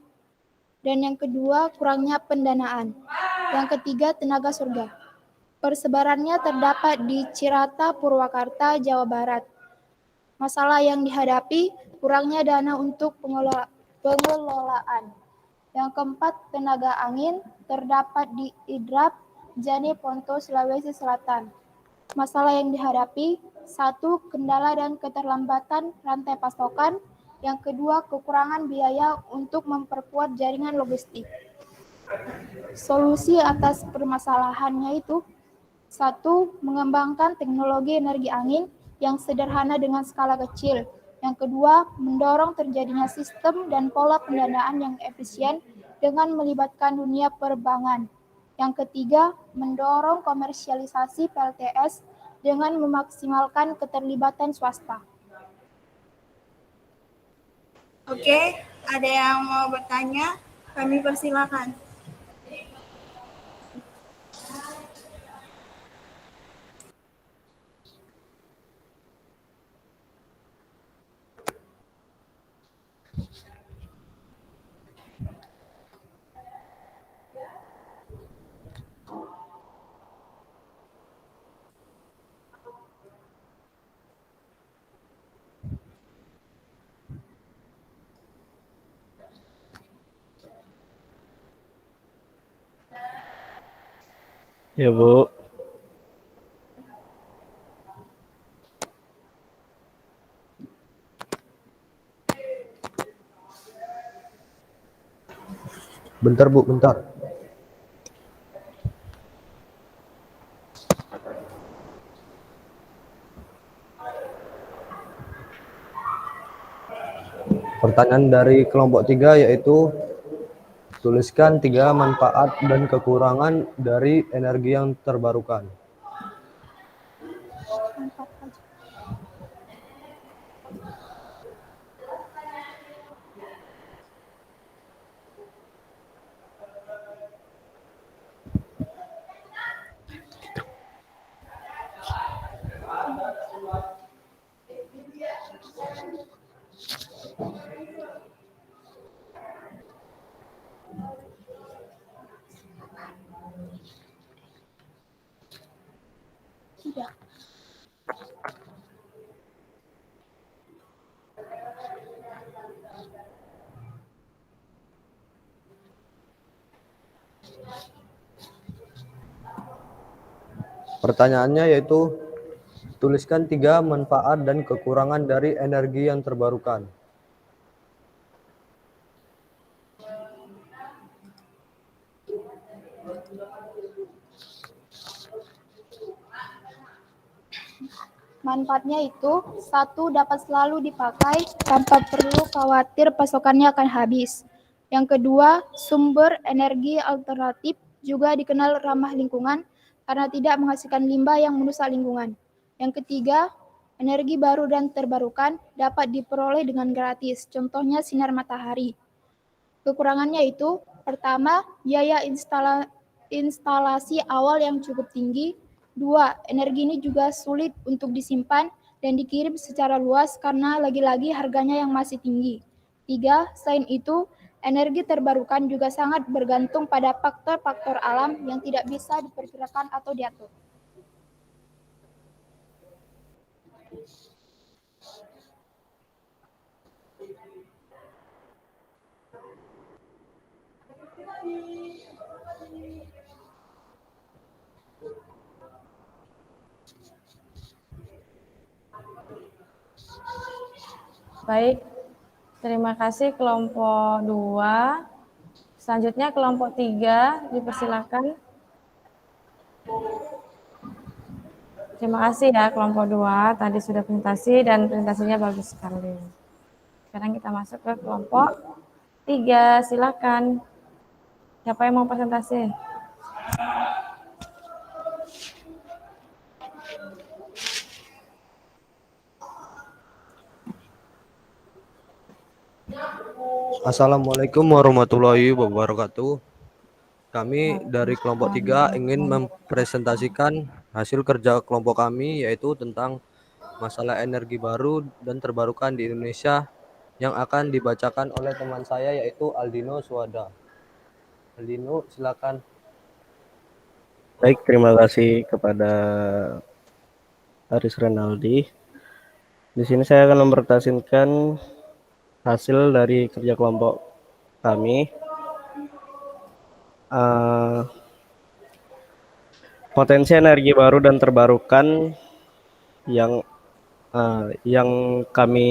Dan yang kedua, kurangnya pendanaan. Yang ketiga, tenaga surga. Persebarannya terdapat di Cirata, Purwakarta, Jawa Barat. Masalah yang dihadapi, kurangnya dana untuk pengelolaan. Yang keempat, tenaga angin terdapat di Idrap, Jane Ponto, Sulawesi Selatan. Masalah yang dihadapi, 1. Kendala dan keterlambatan rantai pasokan. Yang kedua, kekurangan biaya untuk memperkuat jaringan logistik. Solusi atas permasalahannya itu, 1. Mengembangkan teknologi energi angin yang sederhana dengan skala kecil. Yang kedua, mendorong terjadinya sistem dan pola pendanaan yang efisien dengan melibatkan dunia perbankan. Yang ketiga, mendorong komersialisasi PLTS dengan memaksimalkan keterlibatan swasta. Oke, ada yang mau bertanya? Kami persilakan. Ya, Bu. Bentar Bu, bentar. Pertanyaan dari kelompok 3 yaitu tuliskan 3 manfaat dan kekurangan dari energi yang terbarukan. Tidak. Pertanyaannya yaitu tuliskan 3 manfaat dan kekurangan dari energi yang terbarukan. Manfaatnya itu, 1. Dapat selalu dipakai tanpa perlu khawatir pasokannya akan habis. Yang kedua, sumber energi alternatif juga dikenal ramah lingkungan karena tidak menghasilkan limbah yang merusak lingkungan. Yang ketiga, energi baru dan terbarukan dapat diperoleh dengan gratis, contohnya sinar matahari. Kekurangannya itu, pertama, biaya instalasi awal yang cukup tinggi. Dua, energi ini juga sulit untuk disimpan dan dikirim secara luas karena lagi-lagi harganya yang masih tinggi. Tiga, selain itu, energi terbarukan juga sangat bergantung pada faktor-faktor alam yang tidak bisa diperkirakan atau diatur. Baik, terima kasih kelompok 2. Selanjutnya kelompok 3, dipersilakan. Terima kasih ya kelompok 2, tadi sudah presentasi dan presentasinya bagus sekali. Sekarang kita masuk ke kelompok 3, silakan. Siapa yang mau presentasi? Assalamualaikum warahmatullahi wabarakatuh. Kami dari kelompok 3 ingin mempresentasikan hasil kerja kelompok kami, yaitu tentang masalah energi baru dan terbarukan di Indonesia yang akan dibacakan oleh teman saya, yaitu Aldino Suwada. Aldino, silakan. Baik, terima kasih kepada Aris Renaldi. Di sini saya akan mempresentasikan hasil dari kerja kelompok kami. Potensi energi baru dan terbarukan yang kami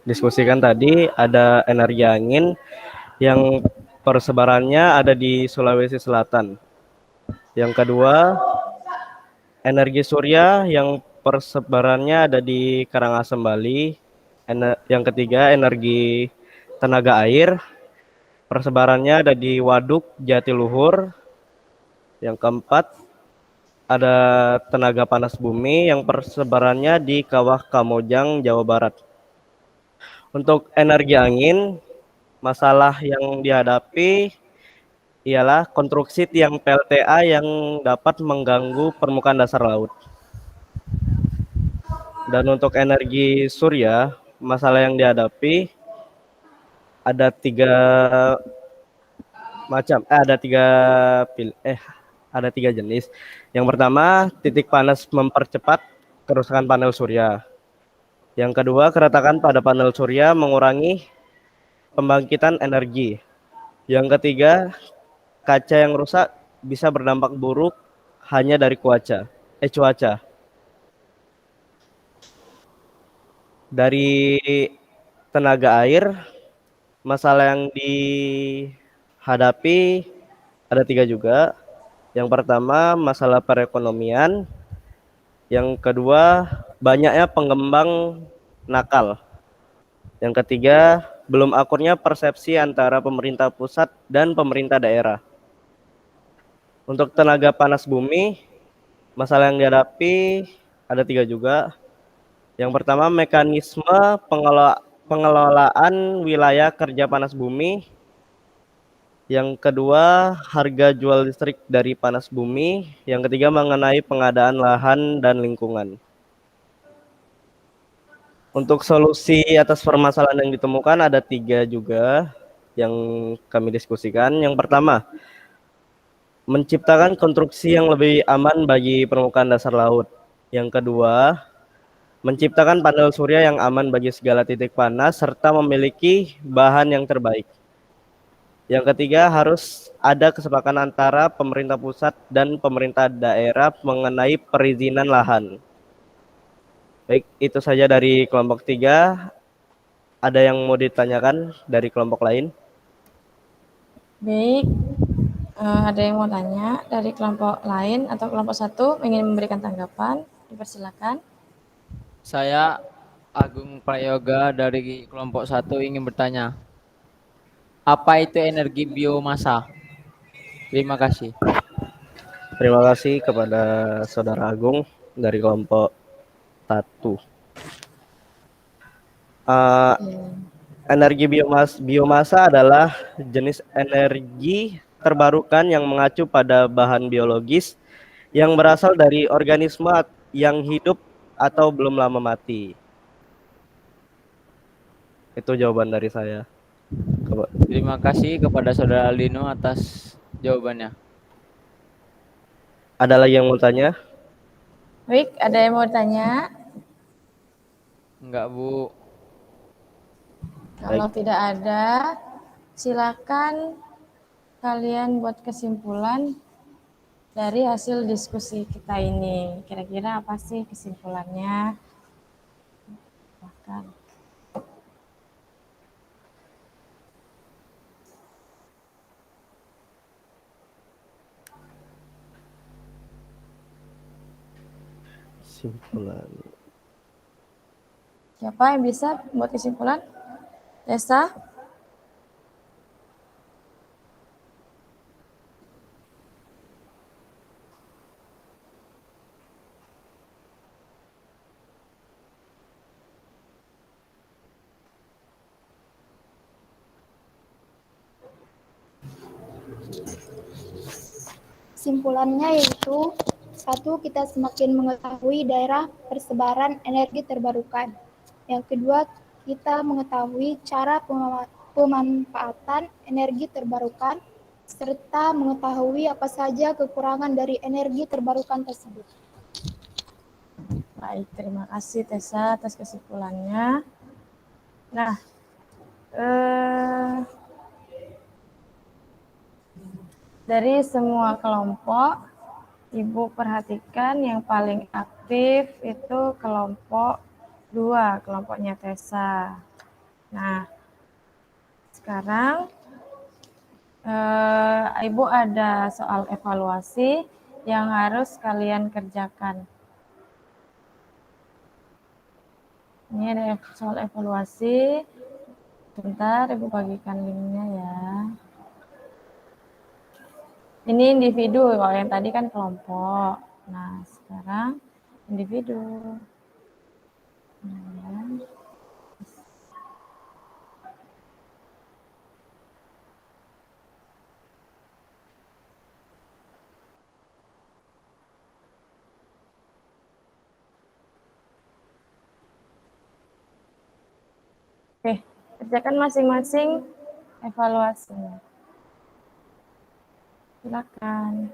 diskusikan tadi, ada energi angin yang persebarannya ada di Sulawesi Selatan. Yang kedua, energi surya yang persebarannya ada di Karangasem, Bali. Yang ketiga, energi tenaga air, persebarannya ada di Waduk, Jatiluhur. Yang keempat, ada tenaga panas bumi yang persebarannya di Kawah Kamojang, Jawa Barat. Untuk energi angin, masalah yang dihadapi ialah konstruksi tiang PLTA yang dapat mengganggu permukaan dasar laut. Dan untuk energi surya, masalah yang dihadapi ada tiga jenis. Yang pertama, titik panas mempercepat kerusakan panel surya. Yang kedua, keretakan pada panel surya mengurangi pembangkitan energi. Yang ketiga, kaca yang rusak bisa berdampak buruk hanya dari cuaca. Dari tenaga air, masalah yang dihadapi ada tiga juga. Yang pertama, masalah perekonomian. Yang kedua, banyaknya pengembang nakal. Yang ketiga, belum akurnya persepsi antara pemerintah pusat dan pemerintah daerah. Untuk tenaga panas bumi, masalah yang dihadapi ada tiga juga. Yang pertama, mekanisme pengelolaan wilayah kerja panas bumi. Yang kedua, harga jual listrik dari panas bumi. Yang ketiga, mengenai pengadaan lahan dan lingkungan. Untuk solusi atas permasalahan yang ditemukan ada tiga juga yang kami diskusikan. Yang pertama, menciptakan konstruksi yang lebih aman bagi permukaan dasar laut. Yang kedua, menciptakan panel surya yang aman bagi segala titik panas serta memiliki bahan yang terbaik. Yang ketiga, harus ada kesepakatan antara pemerintah pusat dan pemerintah daerah mengenai perizinan lahan. Baik, itu saja dari kelompok 3. Ada yang mau ditanyakan dari kelompok lain? Baik, ada yang mau tanya dari kelompok lain atau kelompok 1 ingin memberikan tanggapan? Dipersilakan. Saya Agung Prayoga dari kelompok 1 ingin bertanya. Apa itu energi biomasa? Terima kasih. Terima kasih kepada Saudara Agung. dari kelompok 1. Eh, energi biomasa adalah jenis energi terbarukan yang mengacu pada bahan biologis yang berasal dari organisme yang hidup atau belum lama mati. Itu jawaban dari saya. Terima kasih kepada Saudara Aldino atas jawabannya. Ada lagi yang mau tanya? Baik, ada yang mau tanya? Enggak, Bu. Kalau tidak ada, silakan kalian buat kesimpulan dari hasil diskusi kita ini. Kira-kira apa sih kesimpulannya? Bahkan. Kesimpulan. Siapa yang bisa buat kesimpulan? Tessa? Kesimpulannya yaitu, 1. Kita semakin mengetahui daerah persebaran energi terbarukan. Yang kedua, kita mengetahui cara pemanfaatan energi terbarukan, serta mengetahui apa saja kekurangan dari energi terbarukan tersebut. Baik, terima kasih Tessa atas kesimpulannya. Nah, dari semua kelompok, Ibu perhatikan yang paling aktif itu kelompok 2, kelompoknya Tessa. Nah, sekarang Ibu ada soal evaluasi yang harus kalian kerjakan. Ini ada soal evaluasi. Bentar, Ibu bagikan linknya ya. Ini individu, kalau yang tadi kan kelompok. Nah, sekarang individu. Nah, oke, kerjakan masing-masing evaluasinya. Silakan.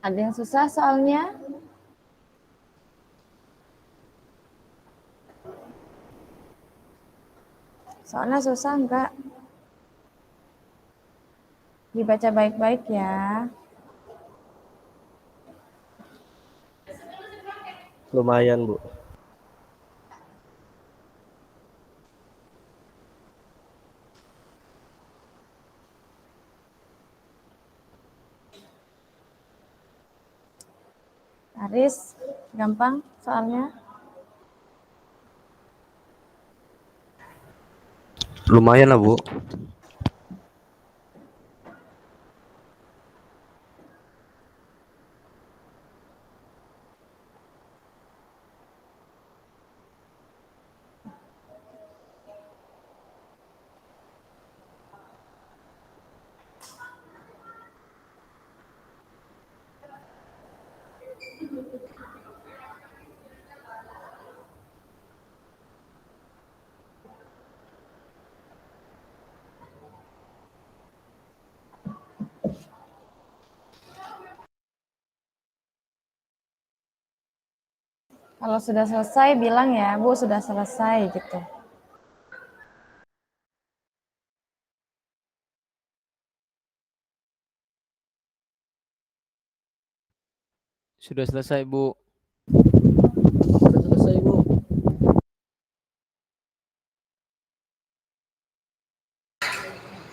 Ada yang susah soalnya? Soalnya susah enggak? Dibaca baik-baik ya. Lumayan, Bu. Aris, gampang soalnya. Lumayan lah, Bu. Kalau sudah selesai bilang ya, Bu sudah selesai gitu. Sudah selesai, Bu. Sudah selesai, Bu.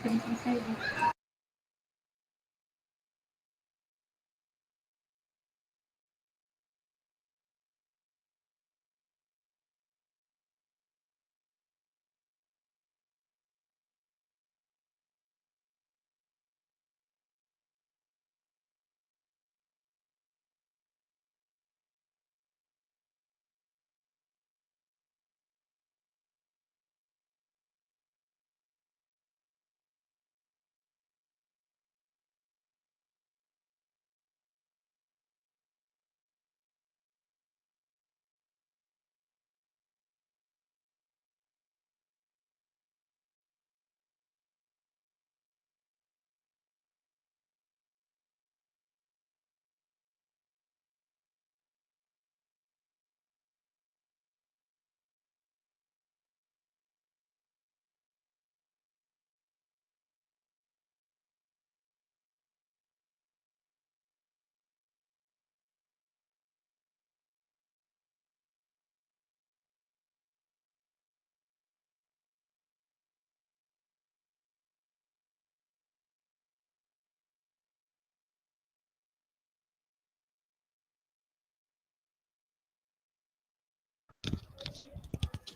Sudah selesai, Bu.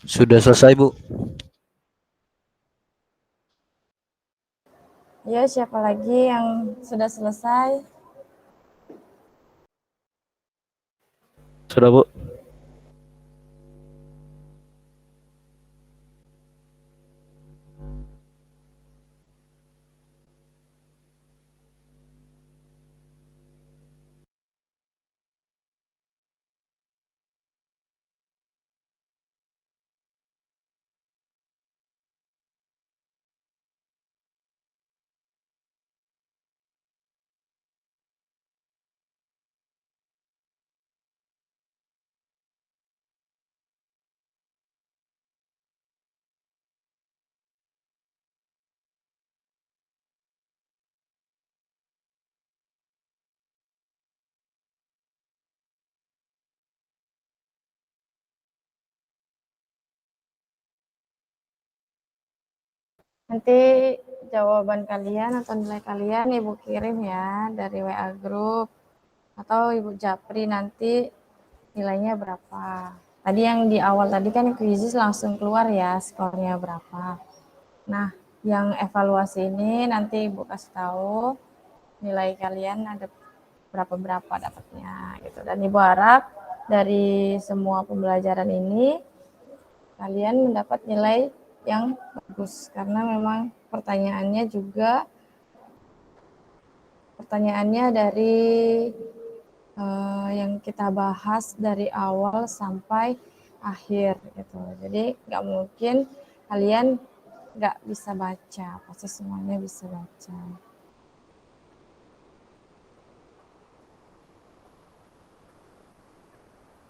Sudah selesai, Bu. Ya, siapa lagi yang sudah selesai? Sudah, Bu. Nanti jawaban kalian atau nilai kalian Ibu kirim ya dari WA Group atau Ibu Japri nanti nilainya berapa. Tadi yang di awal tadi kan kuisis langsung keluar ya skornya berapa. Nah, yang evaluasi ini nanti Ibu kasih tahu nilai kalian ada berapa dapatnya gitu. Dan Ibu harap dari semua pembelajaran ini kalian mendapat nilai yang bagus karena memang pertanyaannya dari yang kita bahas dari awal sampai akhir gitu. Jadi nggak mungkin kalian nggak bisa baca, pasti semuanya bisa baca.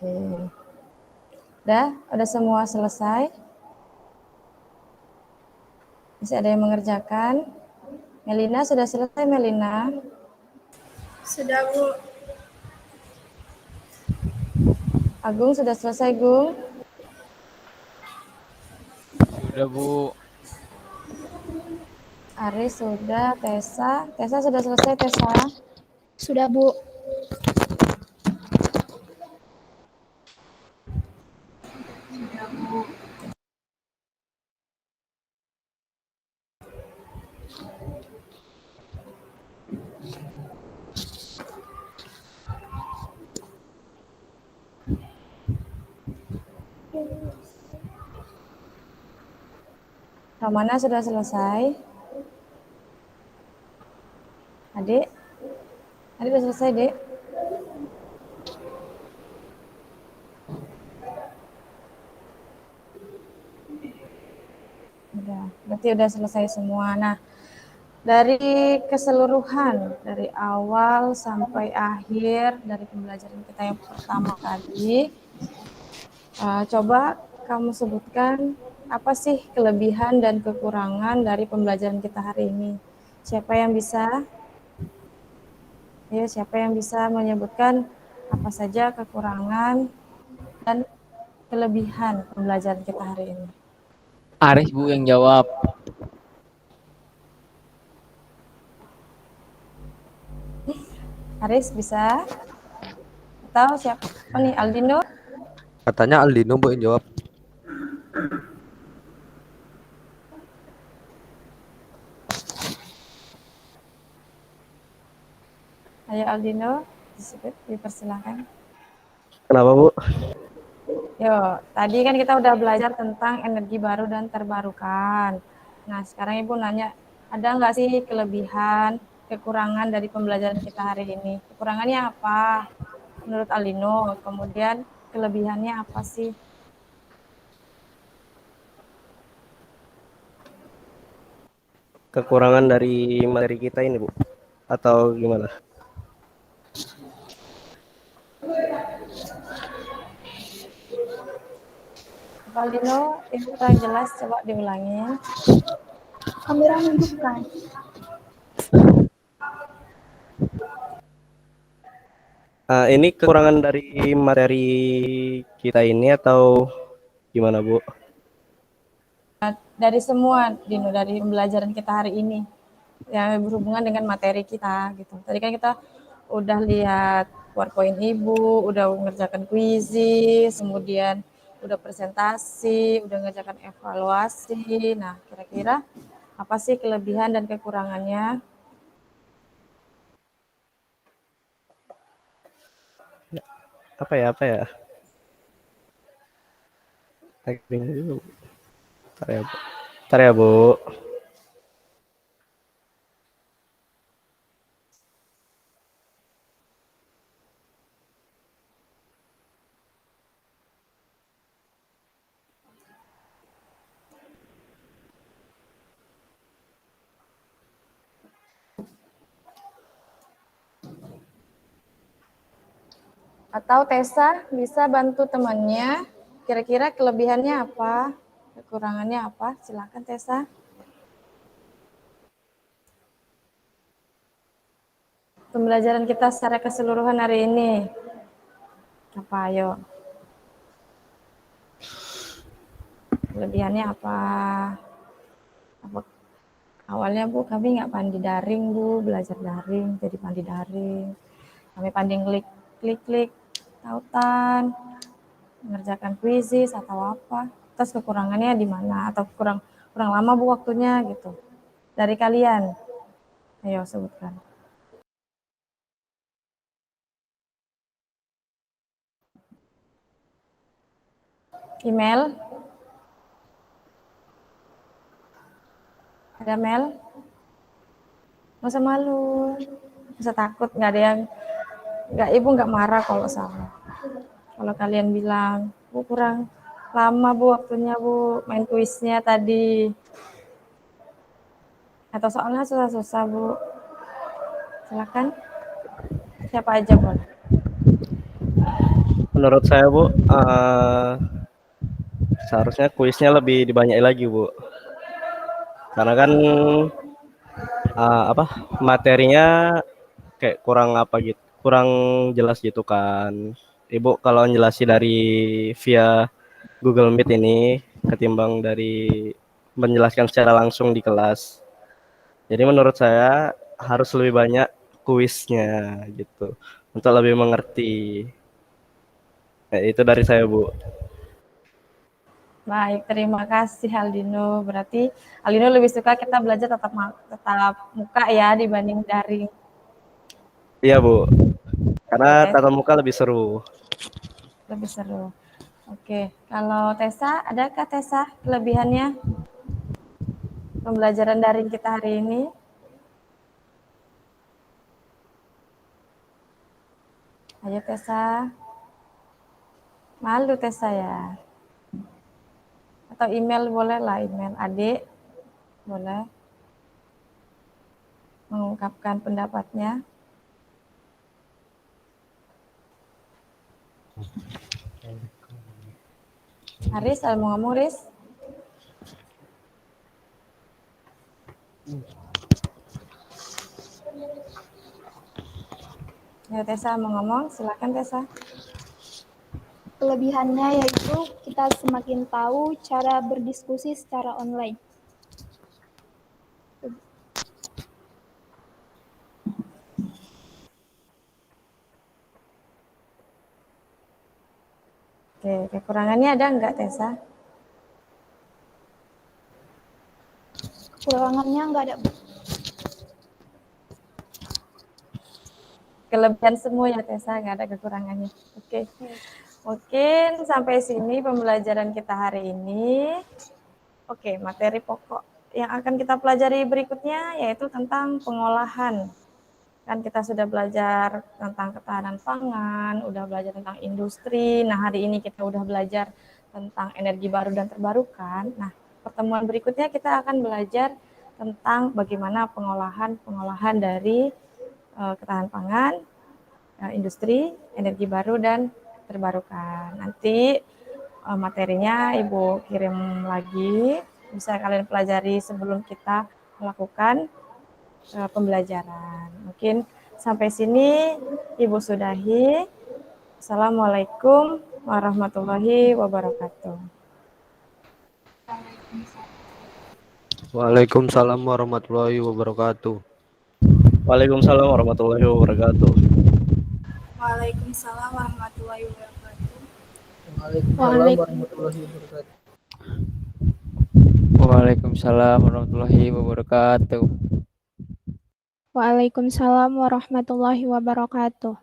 Oke. Udah semua selesai? Masih ada yang mengerjakan? Melina sudah selesai, Melina? Sudah, Bu. Agung sudah selesai, Gung? Sudah, Bu. Aris sudah, Tessa sudah selesai, Tessa? Sudah, Bu. Sudah, Bu. Romana sudah selesai? Adik? Adik sudah selesai, Dek? Berarti udah selesai semua. Nah, dari keseluruhan, dari awal sampai akhir, dari pembelajaran kita yang pertama tadi, coba kamu sebutkan apa sih kelebihan dan kekurangan dari pembelajaran kita hari ini. Siapa yang bisa? Ya, siapa yang bisa menyebutkan apa saja kekurangan dan kelebihan pembelajaran kita hari ini? Aris, Bu, yang jawab. Aris bisa? Atau siapa? Oh nih, Aldino? Katanya Aldino Bu yang jawab. Ayo Aldino, disebut, dipersilakan. Kenapa, Bu? Yo, tadi kan kita udah belajar tentang energi baru dan terbarukan. Nah, sekarang Ibu nanya, ada nggak sih kelebihan, kekurangan dari pembelajaran kita hari ini? Kekurangannya apa? Menurut Aldino, kemudian kelebihannya apa sih? Kekurangan dari materi kita ini, Bu? Atau gimana? Aldino, itu kurang jelas, coba diulangin. Kamera menunjukkan. Ini kekurangan dari materi kita ini atau gimana, Bu? Dari semua, Dino, dari pembelajaran kita hari ini yang berhubungan dengan materi kita gitu. Tadi kan kita udah lihat PowerPoint Ibu, udah mengerjakan kuisis, kemudian udah presentasi, udah mengerjakan evaluasi. Nah, kira-kira apa sih kelebihan dan kekurangannya? Apa ya? Typing dulu. Bentar ya, Bu. Atau Tessa bisa bantu temannya, kira-kira kelebihannya apa, kekurangannya apa? Silakan Tessa. Pembelajaran kita secara keseluruhan hari ini. Apa, ayo? Kelebihannya apa? Awalnya Bu, kami nggak pandi daring Bu, belajar daring, jadi pandi daring. Kami pandi klik, tautan, mengerjakan kuisis atau apa. Terus kekurangannya di mana? Atau kurang lama Bu waktunya gitu. Dari kalian, ayo sebutkan. Email? Ada Mel? Nggak usah malu, nggak usah takut, nggak ada yang, Ibu nggak marah kalau salah. Kalau kalian bilang, Bu kurang lama Bu waktunya Bu main kuisnya tadi. Atau soalnya susah-susah Bu. Silakan. Siapa aja boleh. Menurut saya Bu, seharusnya kuisnya lebih dibanyain lagi Bu. Karena kan apa materinya kayak kurang apa gitu, kurang jelas gitu kan. Ibu kalau njelasin dari via Google Meet ini ketimbang dari menjelaskan secara langsung di kelas. Jadi menurut saya harus lebih banyak kuisnya gitu untuk lebih mengerti. Nah, itu dari saya Bu. Baik, terima kasih Aldino. Berarti Aldino lebih suka kita belajar tatap muka ya dibanding daring. Iya Bu, karena Oke, tatap muka lebih seru. lebih seru. Oke, kalau Tessa, adakah Tessa kelebihannya pembelajaran daring kita hari ini? Ayo Tessa. Malu Tessa ya. Atau email boleh lah, email adik boleh mengungkapkan pendapatnya. Haris, ada mau ngomong Riz? Ya Tessa mau ngomong, silakan Tessa. Kelebihannya yaitu kita semakin tahu cara berdiskusi secara online. Oke, kekurangannya ada enggak Tessa? Kekurangannya nggak ada. Kelebihan semua ya Tessa, nggak ada kekurangannya. Oke. Mungkin sampai sini pembelajaran kita hari ini. Oke, materi pokok yang akan kita pelajari berikutnya yaitu tentang pengolahan. Kan kita sudah belajar tentang ketahanan pangan, udah belajar tentang industri. Nah, hari ini kita udah belajar tentang energi baru dan terbarukan. Nah, pertemuan berikutnya kita akan belajar tentang bagaimana pengolahan dari ketahanan pangan, industri, energi baru dan terbarukan. Nanti materinya Ibu kirim lagi, bisa kalian pelajari sebelum kita melakukan pembelajaran. Mungkin sampai sini Ibu sudahi. Assalamualaikum warahmatullahi wabarakatuh. Waalaikumsalam warahmatullahi wabarakatuh. Waalaikumsalam warahmatullahi wabarakatuh. Waalaikumsalam warahmatullahi wabarakatuh. Waalaikumsalam warahmatullahi wabarakatuh. Waalaikumsalam warahmatullahi wabarakatuh. Waalaikumsalam warahmatullahi wabarakatuh.